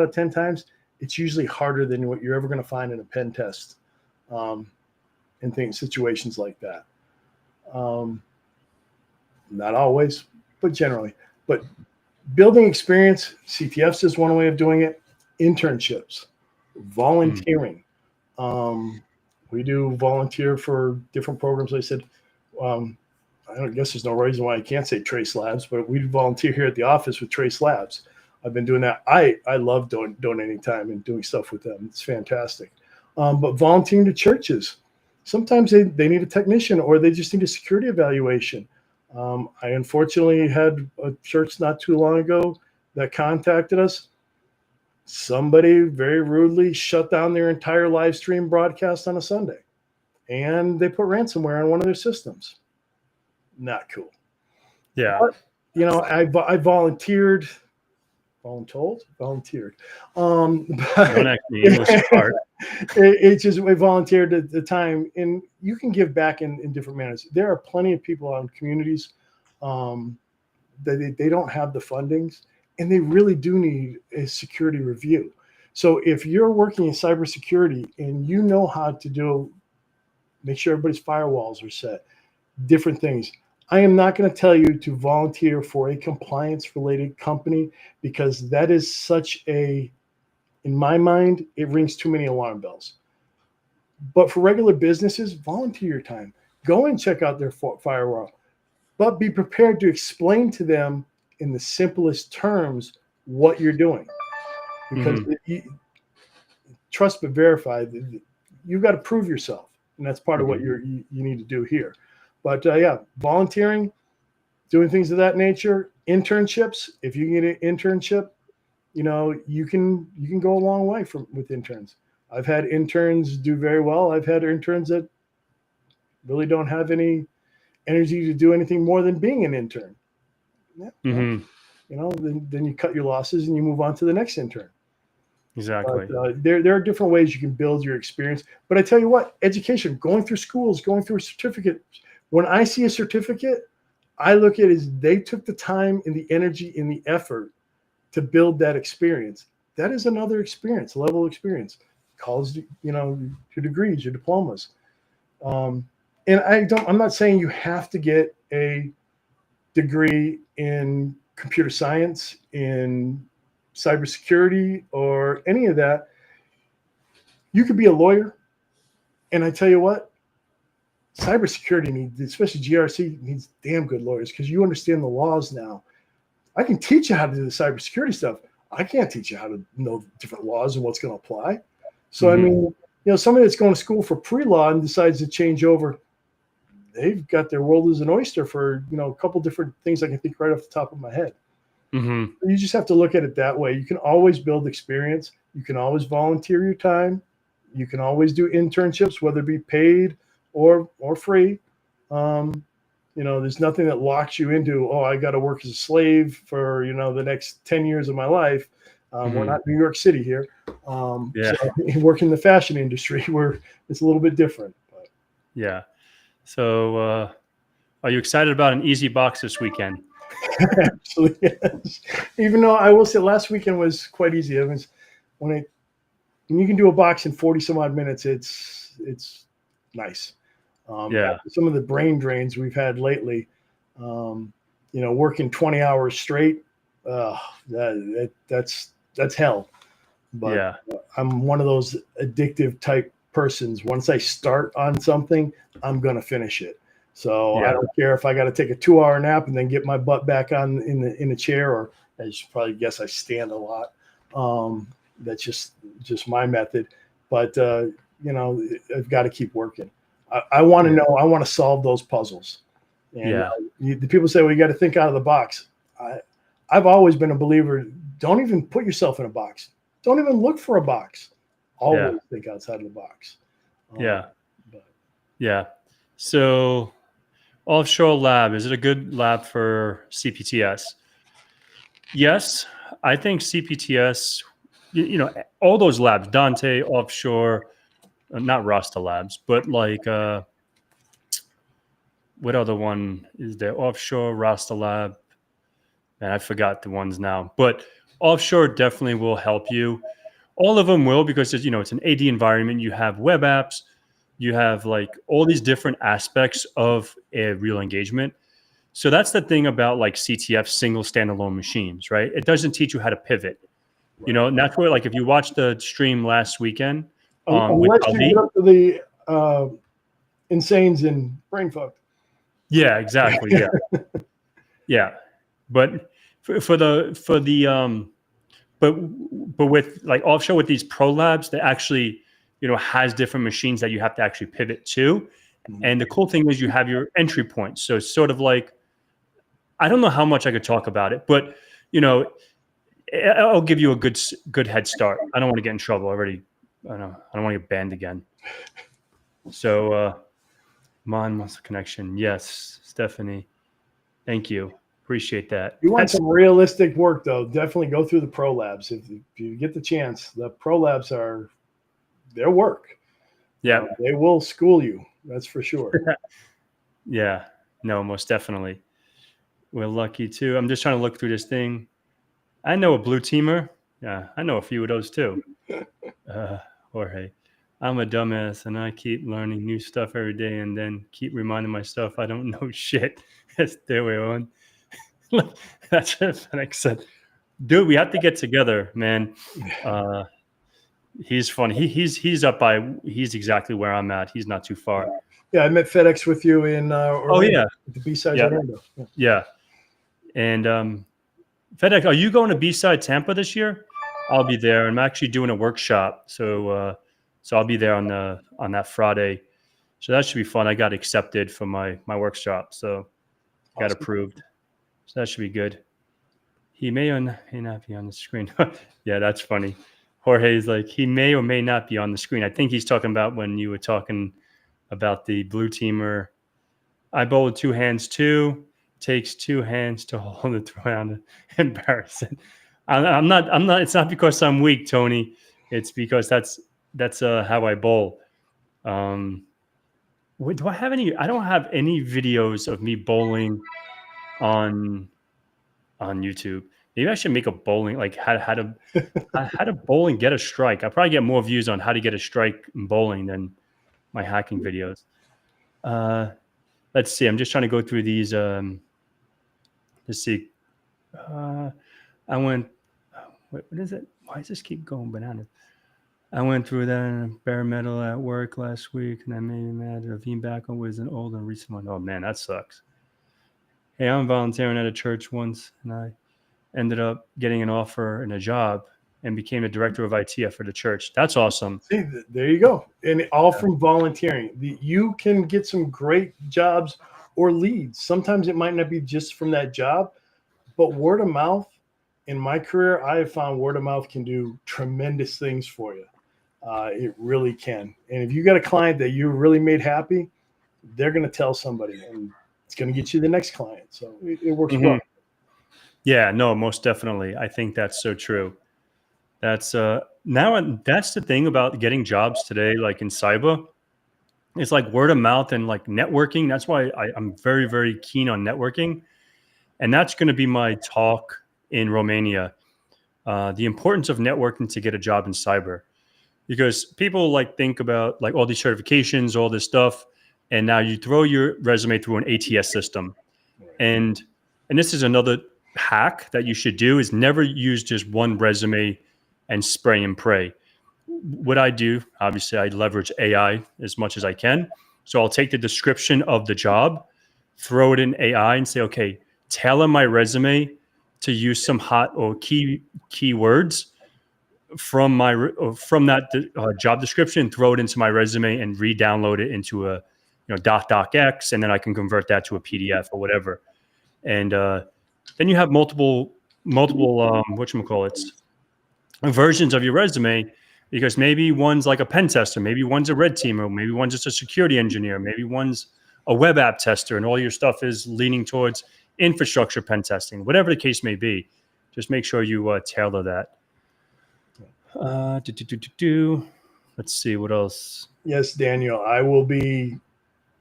of 10 times, it's usually harder than what you're ever going to find in a pen test and situations like that. Not always, but generally. But building experience, CTFs is one way of doing it. Internships, volunteering. We do volunteer for different programs. Like I said, I guess there's no reason why I can't say Trace Labs, but we volunteer here at the office with Trace Labs. I've been doing that. I love donating time and doing stuff with them. It's fantastic. But volunteering to churches. Sometimes they need a technician or they just need a security evaluation. I unfortunately had a church not too long ago that contacted us. Somebody very rudely shut down their entire live stream broadcast on a Sunday. And they put ransomware on one of their systems. Not cool. Yeah. But, I volunteered. Volunteered. Don't actually English part. It's just we volunteered at the time, and you can give back in different manners. There are plenty of people on communities that they don't have the fundings, and they really do need a security review. So if you're working in cybersecurity and you know how to make sure everybody's firewalls are set, different things. I am not going to tell you to volunteer for a compliance-related company because that is in my mind, it rings too many alarm bells. But for regular businesses, volunteer your time. Go and check out their firewall, but be prepared to explain to them in the simplest terms what you're doing. Because trust but verify, you've got to prove yourself, and that's part of what you need to do here. But volunteering, doing things of that nature, internships. If you get an internship, you can go a long way with interns. I've had interns do very well. I've had interns that really don't have any energy to do anything more than being an intern. Then you cut your losses and you move on to the next intern. Exactly. But, there are different ways you can build your experience. But I tell you what, education, going through schools, going through a certificate. When I see a certificate, I look at it as they took the time and the energy and the effort to build that experience. That is another experience, level of experience. College, your degrees, your diplomas. And I'm not saying you have to get a degree in computer science, in cybersecurity, or any of that. You could be a lawyer. And I tell you what, cybersecurity needs, especially GRC, needs damn good lawyers because you understand the laws now. I can teach you how to do the cybersecurity stuff. I can't teach you how to know different laws and what's going to apply. So, I mean, somebody that's going to school for pre-law and decides to change over, they've got their world as an oyster for, a couple different things I can think right off the top of my head. Mm-hmm. You just have to look at it that way. You can always build experience. You can always volunteer your time. You can always do internships, whether it be paid or free. There's nothing that locks you into, oh, I got to work as a slave for, the next 10 years of my life. We're not New York City here. So you work in the fashion industry where it's a little bit different. But. Yeah. So are you excited about an easy box this weekend? Actually, yes. Even though I will say last weekend was quite easy. It was when you can do a box in 40 some odd minutes, it's nice. Some of the brain drains we've had lately, working 20 hours straight, that's hell. But I'm one of those addictive type persons. Once I start on something, I'm going to finish it. So I don't care if I got to take a 2-hour nap and then get my butt back on in the chair, or I should probably guess I stand a lot. That's just my method. But I've got to keep working. I want to know. I want to solve those puzzles. And the people say, well, you got to think out of the box. I've always been a believer. Don't even put yourself in a box. Don't even look for a box. Always think outside of the box. So offshore lab, is it a good lab for CPTS? Yes, I think CPTS, all those labs, Dante, offshore, not Rasta labs, but like, what other one is there? Offshore, Rasta lab. And I forgot the ones now, but offshore definitely will help you. All of them will, because it's, it's an AD environment. You have web apps, you have like all these different aspects of a real engagement. So that's the thing about like CTF, single standalone machines, right? It doesn't teach you how to pivot, and that's where, like, if you watched the stream last weekend, unless you get up to the insanes in brain fuck. Yeah, exactly. Yeah. But but with like offshore, with these pro labs, they actually, has different machines that you have to actually pivot to. And the cool thing is you have your entry point. So it's sort of like, I don't know how much I could talk about it, but I'll give you a good head start. I don't want to get in trouble already. I don't want to get banned again. So Mon wants a connection. Yes, Stephanie. Thank you. Appreciate that. You want some realistic work, though, definitely go through the pro labs. If you get the chance, the pro labs are their work. Yeah. They will school you. That's for sure. Yeah. No, most definitely. We're lucky too. I'm just trying to look through this thing. I know a blue teamer. Yeah, I know a few of those too. Jorge. I'm a dumbass and I keep learning new stuff every day and then keep reminding myself I don't know shit. That's their way on. That's what Fennec said. Dude, we have to get together, man. He's funny. He's up by, he's exactly where I'm at. He's not too far. Yeah, I met FedEx with you in Orlando, at the B-side Orlando. Yeah. And FedEx, are you going to B-side Tampa this year? I'll be there. I'm actually doing a workshop. So I'll be there on that Friday. So that should be fun. I got accepted for my workshop. So got approved. So that should be good. He may or may not be on the screen. Yeah, that's funny. Jorge's like, he may or may not be on the screen. I think he's talking about when you were talking about the blue teamer. I bowl with two hands too. Takes two hands to hold it around. Embarrassing. I'm not. It's not because I'm weak, Tony. It's because that's how I bowl. Do I have any? I don't have any videos of me bowling on YouTube. Maybe I should make a bowling, like how to bowl and get a strike. I probably get more views on how to get a strike in bowling than my hacking videos. Let's see. I'm just trying to go through these. Let's see. I went. What is it? Why does this keep going bananas? I went through that bare metal at work last week, and I made me mad. Ravine Backle was an old and recent one. Oh man, that sucks. Hey, I'm volunteering at a church once, and I ended up getting an offer and a job. and became the director of IT for the church. That's awesome. See, there you go. And all from volunteering. You can get some great jobs or leads. Sometimes it might not be just from that job, but word of mouth. In my career, I have found word of mouth can do tremendous things for you. It really can. And if you got a client that you really made happy, they're going to tell somebody, and it's going to get you the next client. So it works well. Yeah, no, most definitely. I think that's so true. That's that's the thing about getting jobs today, like in cyber. It's like word of mouth and like networking. That's why I'm very, very keen on networking. And that's going to be my talk in Romania. The importance of networking to get a job in cyber. Because people like think about like all these certifications, all this stuff, and now you throw your resume through an ATS system. And this is another hack that you should do is never use just one resume and spray and pray. What I do, obviously, I leverage AI as much as I can. So I'll take the description of the job, throw it in AI, and say, okay, tailor my resume to use some hot or keywords from that job description, throw it into my resume, and re-download it into a docx, and then I can convert that to a PDF or whatever. And then you have multiple whatchamacallits, versions of your resume, because maybe one's like a pen tester, maybe one's a red teamer, maybe one's just a security engineer, maybe one's a web app tester, and all your stuff is leaning towards infrastructure pen testing, whatever the case may be. Just make sure you tailor that. Let's see what else. Yes, Daniel, I will be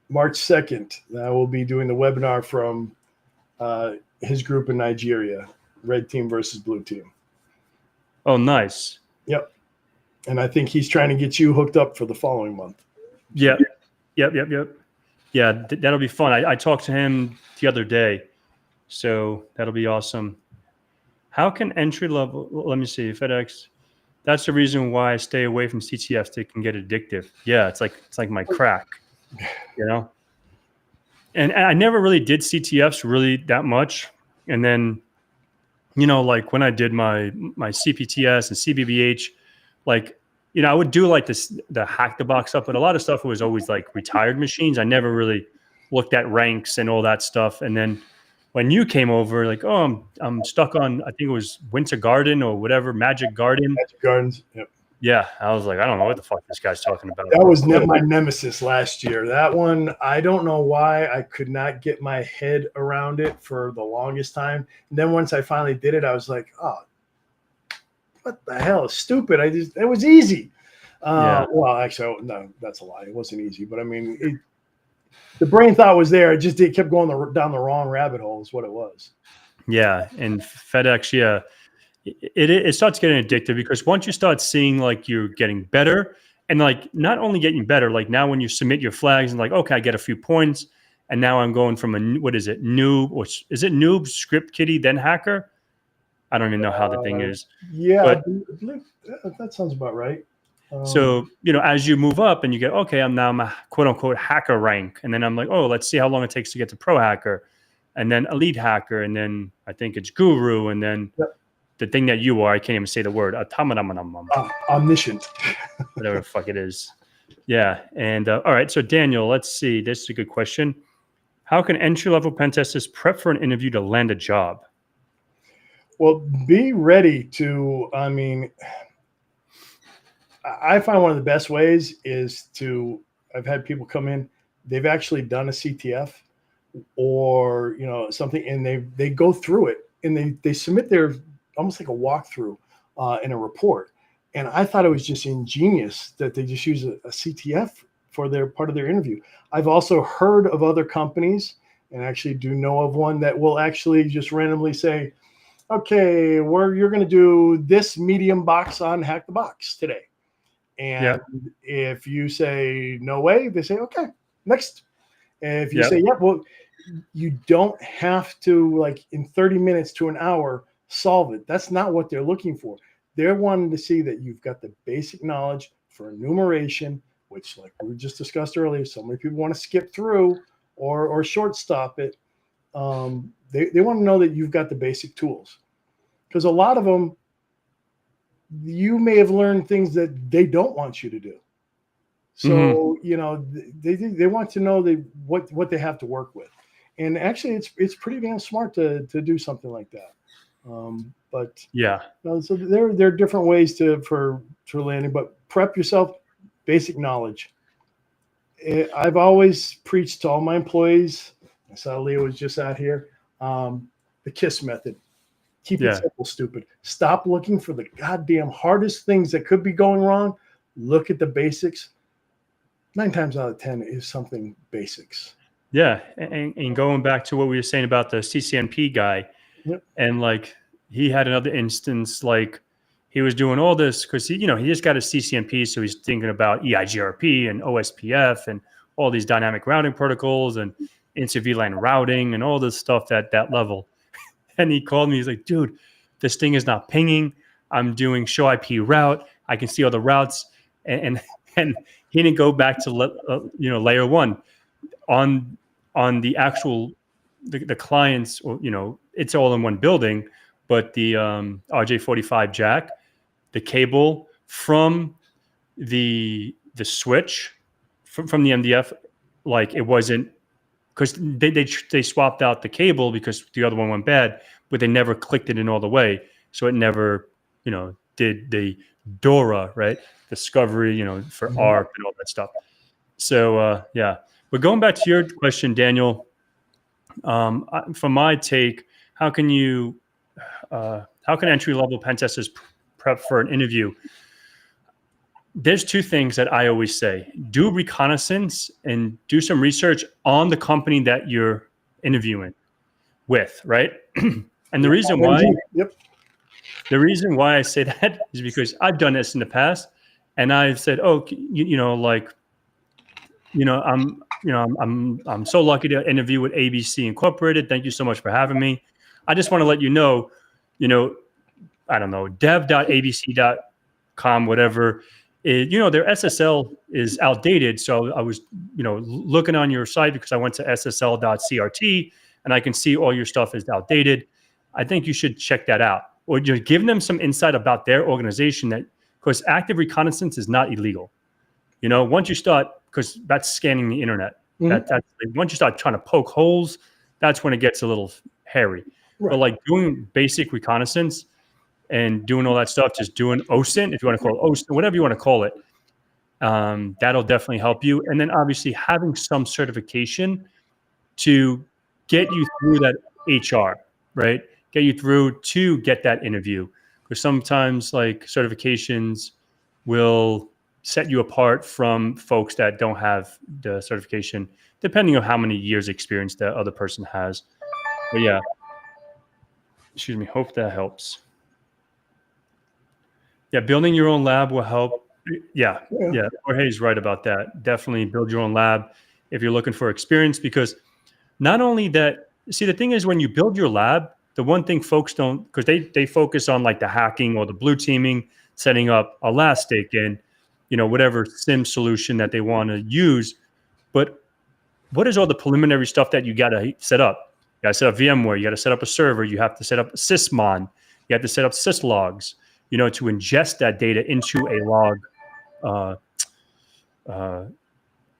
March 2nd. I will be doing the webinar from his group in Nigeria, red team versus blue team. Oh, nice. Yep. And I think he's trying to get you hooked up for the following month. Yep. Yeah, that'll be fun. I talked to him the other day, so that'll be awesome. How can entry level? Let me see. FedEx. That's the reason why I stay away from CTFs. They can get addictive. Yeah, it's like my crack, And I never really did CTFs really that much. And then, like when I did my CPTS and CBBH, like, I would do like the Hackthebox stuff, but a lot of stuff was always like retired machines. I never really looked at ranks and all that stuff. And then when you came over, like, oh, I'm stuck on, I think it was Winter Garden or whatever, Magic Garden. Magic Gardens, yep. Yeah, I was like, I don't know what the fuck this guy's talking about. That was my nemesis last year. That one, I don't know why I could not get my head around it for the longest time. And then once I finally did it, I was like, oh, what the hell? It's stupid. It was easy. Yeah. Well, actually, no, that's a lie. It wasn't easy, but I mean, the brain thought was there. It kept going down the wrong rabbit hole is what it was. Yeah. And FedEx, yeah, it starts getting addictive because once you start seeing like you're getting better and like not only getting better, like now when you submit your flags and like, okay, I get a few points and now I'm going from noob, or is it noob, script kiddie, then hacker? I don't even know how the thing is. Yeah, but, I believe that sounds about right. So, as you move up and you get, okay, I'm a quote unquote hacker rank. And then I'm like, oh, let's see how long it takes to get to pro hacker and then elite hacker. And then I think it's guru. And then the thing that you are, I can't even say the word, omniscient, whatever the fuck it is. Yeah. And all right. So Daniel, let's see. This is a good question. How can entry-level pen testers prep for an interview to land a job? Well, be ready to, I find one of the best ways is I've had people come in, they've actually done a CTF or, something, and they go through it and they submit their, almost like a walkthrough in a report. And I thought it was just ingenious that they just use a CTF for their part of their interview. I've also heard of other companies, and actually do know of one that will actually just randomly say, okay, you're going to do this medium box on Hack the Box today. And if you say no way, they say, okay, next. And if you say, yeah, well, you don't have to, like, in 30 minutes to an hour, solve it. That's not what they're looking for. They're wanting to see that you've got the basic knowledge for enumeration, which, like we just discussed earlier, so many people want to skip through or short stop it. They want to know that you've got the basic tools, because a lot of them, you may have learned things that they don't want you to do. So, you know, they want to know what they have to work with. And actually it's pretty damn smart to do something like that. But Yeah. you know, so there are different ways for landing, but prep yourself, basic knowledge. I've always preached to all my employees. I saw Leo was just out here. The KISS method. Keep it simple, stupid. Stop looking for the goddamn hardest things that could be going wrong. Look at the basics. 9 times out of 10 is something basics. Yeah. And going back to what we were saying about the CCNP guy, and like he had another instance, like he was doing all this because he just got a CCNP. So he's thinking about EIGRP and OSPF and all these dynamic routing protocols and inter-VLAN routing and all this stuff at that level. And he called me. He's like, dude, this thing is not pinging. I'm doing show IP route. I can see all the routes. And he didn't go back to layer 1 on the actual the clients, or it's all in one building, but the RJ45 jack, the cable from the switch from the MDF, like it wasn't, because they swapped out the cable because the other one went bad, but they never clicked it in all the way, so it never did the DORA, right, discovery, for ARP and all that stuff. So yeah, but going back to your question, Daniel, from my take, how can entry-level pen testers prep for an interview? There's 2 things that I always say: do reconnaissance and do some research on the company that you're interviewing with, right? And the reason why I say that is because I've done this in the past, and I've said, oh, I'm so lucky to interview with ABC Incorporated. Thank you so much for having me. I just want to let you know, I don't know, dev.abc.com, whatever. Their SSL is outdated. So I was, looking on your site because I went to ssl.crt and I can see all your stuff is outdated. I think you should check that out, or just give them some insight about their organization, because active reconnaissance is not illegal. Once you start, because that's scanning the internet. That's once you start trying to poke holes, that's when it gets a little hairy. Right. But like doing basic reconnaissance and doing all that stuff, just doing OSINT, if you want to call it OSINT, whatever you want to call it, that'll definitely help you. And then obviously having some certification to get you through that HR, right? Get you through to get that interview. Because sometimes like certifications will set you apart from folks that don't have the certification, depending on how many years experience that other person has. But yeah, excuse me, hope that helps. Yeah, building your own lab will help. Yeah. Jorge's right about that. Definitely build your own lab if you're looking for experience, because not only that, see, the thing is, when you build your lab, the one thing folks don't, because they focus on like the hacking or the blue teaming, setting up Elastic and whatever SIM solution that they want to use. But what is all the preliminary stuff that you got to set up? You got to set up VMware. You got to set up a server. You have to set up sysmon. You have to set up syslogs, to ingest that data into a log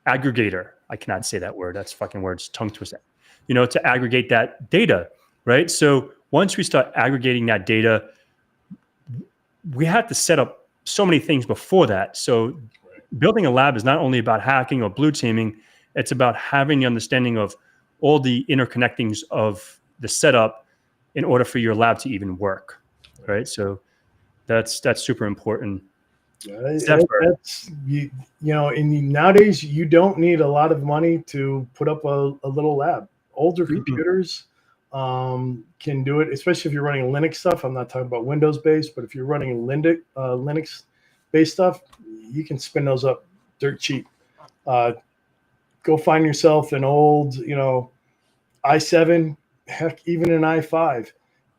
aggregator. I cannot say that word. That's fucking words, tongue twister. To aggregate that data, right? So once we start aggregating that data, we have to set up so many things before that. So building a lab is not only about hacking or blue teaming, it's about having the understanding of all the interconnectings of the setup in order for your lab to even work, right? So that's super important. Nowadays you don't need a lot of money to put up a little lab. Older computers can do it, especially if you're running Linux stuff. I'm not talking about Windows based, but if you're running Linux based stuff, you can spin those up dirt cheap. Go find yourself an old, i7, heck, even an i5.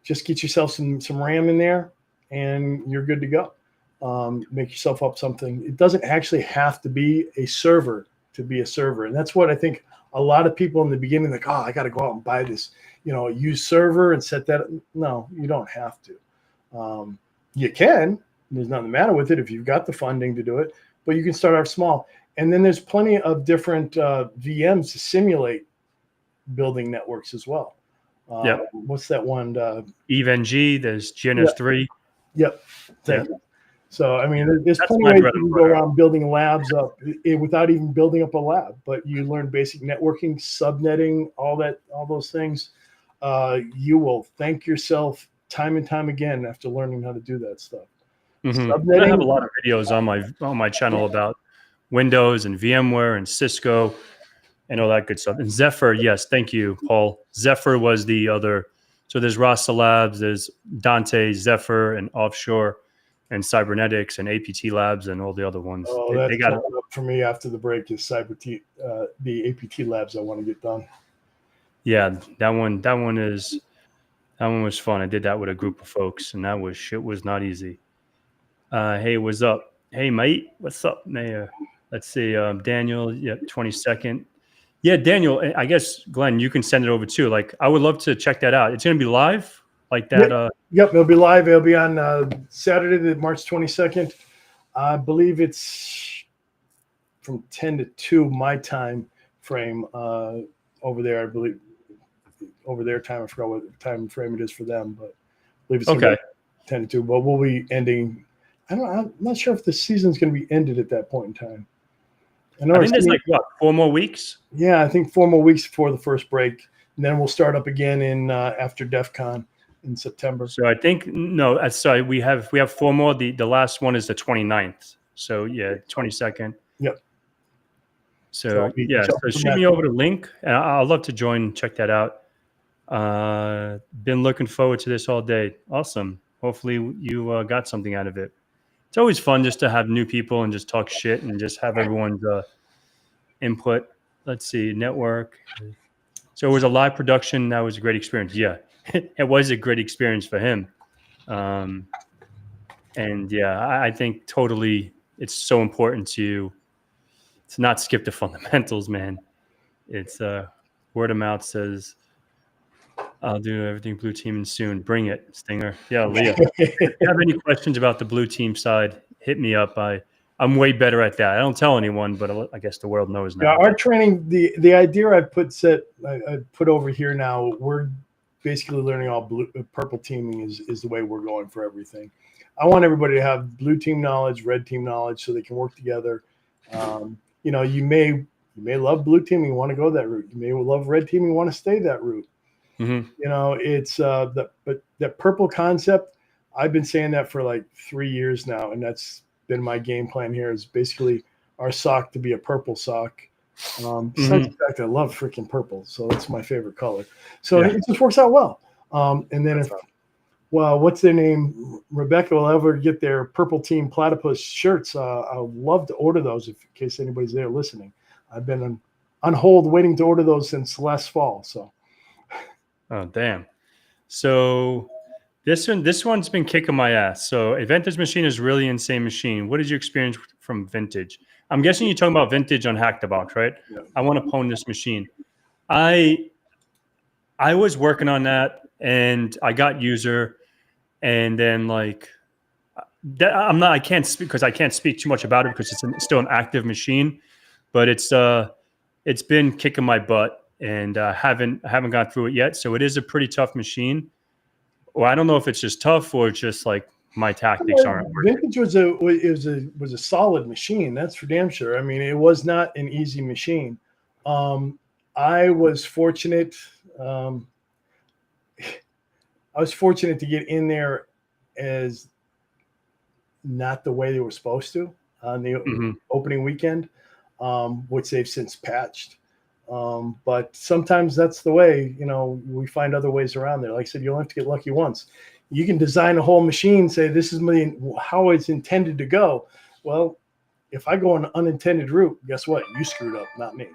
Just get yourself some RAM in there, and you're good to go. Make yourself up something. It doesn't actually have to be a server to be a server, and that's what I think a lot of people in the beginning like, oh, I got to go out and buy this, used server and set that. No, you don't have to. You can. There's nothing the matter with it if you've got the funding to do it, but you can start off small. And then there's plenty of different VMs to simulate building networks as well. Yep. What's that one? EVE-NG, there's GNS3. Yep. Thank you. So, I mean, there's plenty of my ways bread you and can go butter. around building labs up without even building up a lab, but you learn basic networking, subnetting, all those things. You will thank yourself time and time again after learning how to do that stuff. I have a lot of videos on my channel about Windows and VMware and Cisco and all that good stuff. And Zephyr, yes, thank you, Paul. Zephyr was the other. So there's Rasa Labs, there's Dante, Zephyr, and Offshore, and Cybernetics, and APT Labs, and all the other ones. Oh, that's coming up for me after the break is the APT Labs I want to get done. Yeah, that one was fun. I did that with a group of folks, and shit was not easy. Hey, what's up? Hey, mate, what's up, Mayor? Let's see, Daniel. Yep, 22nd. Yeah, Daniel. I guess Glenn, you can send it over too. Like, I would love to check that out. It's gonna be live, like that. Yep, it'll be live. It'll be on Saturday, March 22nd. I believe it's from 10 to 2 my time frame over there. I believe over their time. I forgot what time frame it is for them, but I believe it's okay. 10 to 2. But we'll be ending. I'm not sure if the season's going to be ended at that point in time. I think there's like what, 4 more weeks? Yeah, I think 4 more weeks before the first break, and then we'll start up again in after DEF CON in September. So I think sorry, we have 4 more. The last one is the 29th. So yeah, 22nd. Yep. So yeah, so shoot me over the link, and I'll love to join. Check that out. Been looking forward to this all day. Awesome. Hopefully you got something out of it. It's always fun just to have new people and just talk shit and just have everyone's input. Let's see, network. So it was a live production. That was a great experience. Yeah, it was a great experience for him. And yeah, I think totally it's so important to not skip the fundamentals, man. It's word of mouth says, I'll do everything blue team and soon. Bring it, Stinger. Yeah, Leah. If you have any questions about the blue team side, hit me up. I'm way better at that. I don't tell anyone, but I guess the world knows now. Yeah, our training, the idea I put over here now, we're basically learning all purple teaming is the way we're going for everything. I want everybody to have blue team knowledge, red team knowledge, so they can work together. You may love blue team, you want to go that route. You may love red team, you want to stay that route. Mm-hmm. It's but that purple concept, I've been saying that for like 3 years now, and that's been my game plan here is basically our sock to be a purple sock. Besides the fact I love freaking purple, so that's my favorite color. So it just works out well. And then what's their name? Rebecca will ever get their purple team platypus shirts. I would love to order those in case anybody's there listening. I've been on hold waiting to order those since last fall. So. Oh, damn. So this one's been kicking my ass. So a vintage machine is really insane machine. What is your experience from vintage? I'm guessing you're talking about vintage on Hackthebox, right? Yeah. I want to pwn this machine. I was working on that and I got user, and then like I can't speak because I can't speak too much about it because it's still an active machine, but it's been kicking my butt. And haven't gone through it yet. So it is a pretty tough machine. Or I don't know if it's just tough or just like my tactics aren't working. Vintage was a solid machine. That's for damn sure. I mean, it was not an easy machine. I was fortunate. I was fortunate to get in there as not the way they were supposed to on the opening weekend, which they've since patched. But sometimes that's the way, we find other ways around there. Like I said, you don't have to get lucky once. You can design a whole machine, say, this is how it's intended to go. Well, if I go an unintended route, guess what? You screwed up, not me.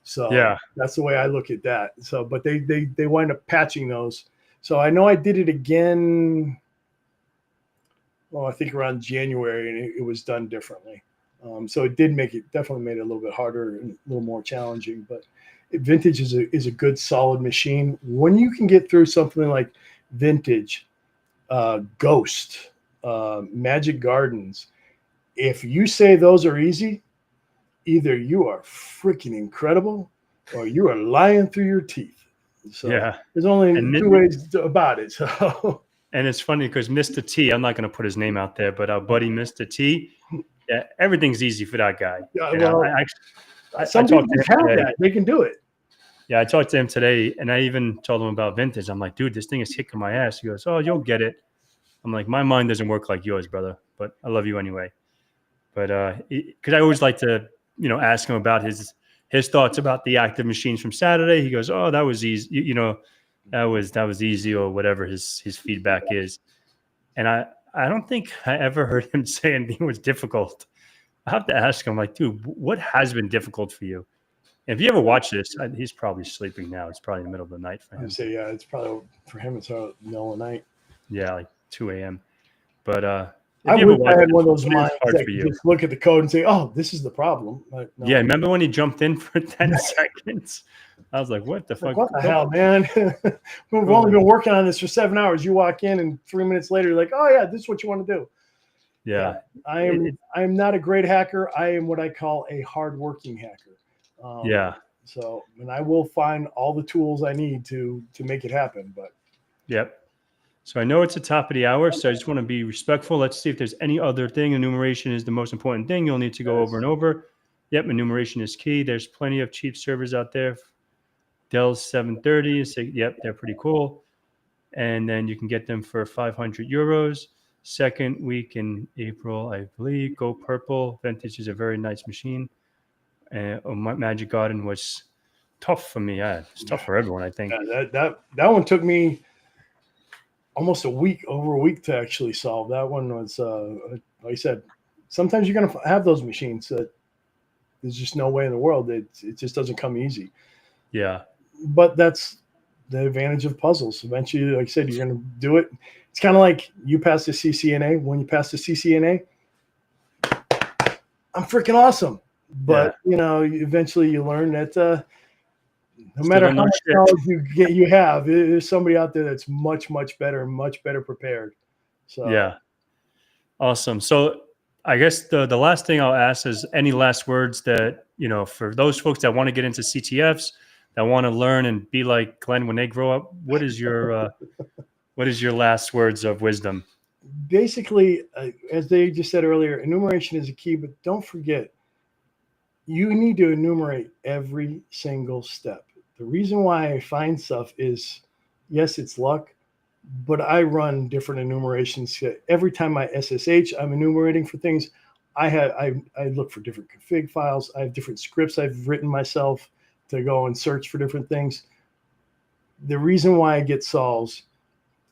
So yeah, that's the way I look at that. So, but they wind up patching those. So I know I did it again. Well, I think around January, and it was done differently. So it definitely made it a little bit harder and a little more challenging, but vintage is a good solid machine. When you can get through something like vintage, Ghost, Magic Gardens. If you say those are easy, either you are freaking incredible or you are lying through your teeth. So Yeah. there's only And two ways about it. So and it's funny because Mr. T, I'm not going to put his name out there, but our buddy Mr. T, yeah, everything's easy for that guy. You know, well, I some people talked to just him have today. that. They can do it. Yeah, I talked to him today, and I even told him about vintage. I'm like, dude, this thing is kicking my ass. He goes, oh, you'll get it. I'm like, my mind doesn't work like yours, brother, but I love you anyway. But because I always like to, ask him about his thoughts about the active machines from Saturday. He goes, oh, that was easy. That was easy, or whatever his feedback is. And I don't think I ever heard him say anything was difficult. I have to ask him, like, dude, what has been difficult for you? If you ever watch this, he's probably sleeping now. It's probably the middle of the night for him. I say, yeah, it's probably for him. It's the middle of the night. Yeah, like 2 a.m. But I wish I had one of those minds that that just look at the code and say, "Oh, this is the problem." No. Yeah, remember when he jumped in for 10 seconds? I was like, "What the fuck? What the hell, man? We've only been working on this for 7 hours. You walk in, and 3 minutes later, you're like, "Oh yeah, this is what you want to do." Yeah, I am not a great hacker. I am what I call a hardworking hacker. Yeah. So, and I will find all the tools I need to make it happen. But yep. So I know it's the top of the hour, so I just want to be respectful. Let's see if there's any other thing. Enumeration is the most important thing. You'll need to go over and over. Yep, enumeration is key. There's plenty of cheap servers out there. Dell's 730. Yep, they're pretty cool. And then you can get them for 500 euros. Second week in April, I believe. Go Purple. Vintage is a very nice machine. Magic Garden was tough for me. Yeah, it's tough for everyone, I think. Yeah, that one took me almost over a week to actually solve. That one was, like I said, sometimes you're going to have those machines that there's just no way in the world. It just doesn't come easy. Yeah. But that's the advantage of puzzles. Eventually, like I said, you're going to do it. It's kind of like you pass the CCNA. When you pass the CCNA, I'm freaking awesome. But, eventually you learn that no matter how much knowledge you have, there's somebody out there that's much, much better prepared. So yeah. Awesome. So I guess the last thing I'll ask is any last words that, for those folks that want to get into CTFs, that want to learn and be like Glenn when they grow up, what is your last words of wisdom? Basically, as they just said earlier, enumeration is a key, but don't forget, you need to enumerate every single step. The reason why I find stuff is, yes, it's luck, but I run different enumerations. Every time I SSH, I'm enumerating for things. I look for different config files. I have different scripts I've written myself to go and search for different things. The reason why I get solves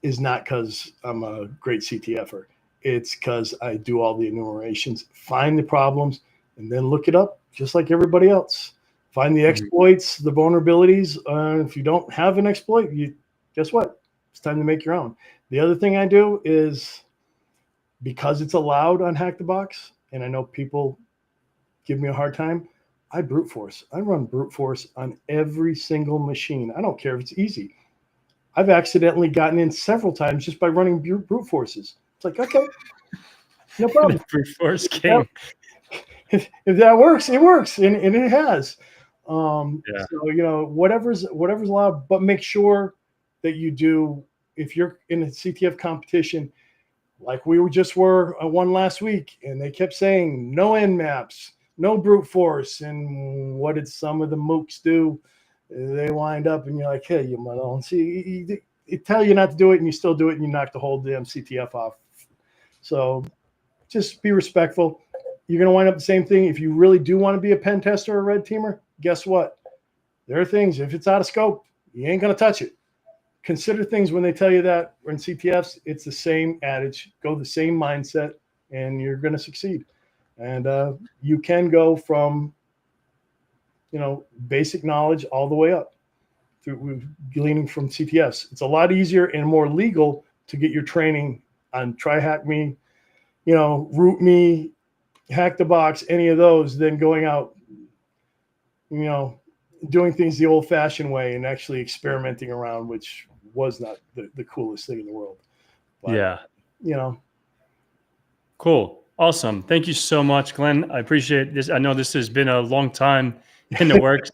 is not because I'm a great CTFer. It's because I do all the enumerations, find the problems, and then look it up just like everybody else. Find the exploits, the vulnerabilities. If you don't have an exploit, guess what? It's time to make your own. The other thing I do is, because it's allowed on Hackthebox, and I know people give me a hard time, I brute force. I run brute force on every single machine. I don't care if it's easy. I've accidentally gotten in several times just by running brute forces. It's like, okay, no problem. Brute force king. If that works, it works, and it has. So whatever's allowed, but make sure that you do. If you're in a CTF competition, like we were one last week, and they kept saying no nmaps, no brute force, and what did some of the mooks do? They wind up, and you're like, hey, you might see. It tell you not to do it, and you still do it, and you knock the whole damn CTF off. So just be respectful. You're going to wind up the same thing. If you really do want to be a pen tester or a red teamer, guess what? There are things, if it's out of scope, you ain't going to touch it. Consider things when they tell you that. In CTFs, it's the same adage. Go the same mindset, and you're going to succeed. And you can go from, basic knowledge all the way up through gleaning from CTFs. It's a lot easier and more legal to get your training on TryHackMe, Root Me, Hackthebox, any of those, than going out, doing things the old-fashioned way and actually experimenting around, which was not the coolest thing in the world. But, yeah. Cool. Awesome. Thank you so much, Glenn. I appreciate this. I know this has been a long time in the works,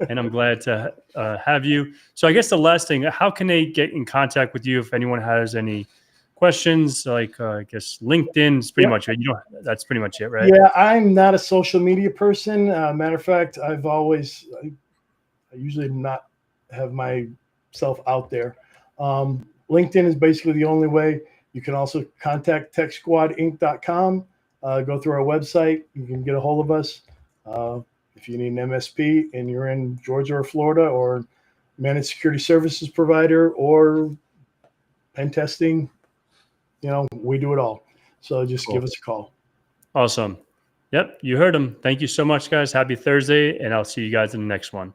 and I'm glad to have you. So I guess the last thing, how can they get in contact with you if anyone has any questions? Like, I guess LinkedIn is pretty much it. That's pretty much it, right? Yeah, I'm not a social media person. Matter of fact, I usually not have myself out there. LinkedIn is basically the only way. You can also contact techsquadinc.com. Go through our website. You can get a hold of us. If you need an MSP and you're in Georgia or Florida, or managed security services provider, or pen testing, we do it all. So just give us a call. Awesome. Yep, you heard him. Thank you so much, guys. Happy Thursday, and I'll see you guys in the next one.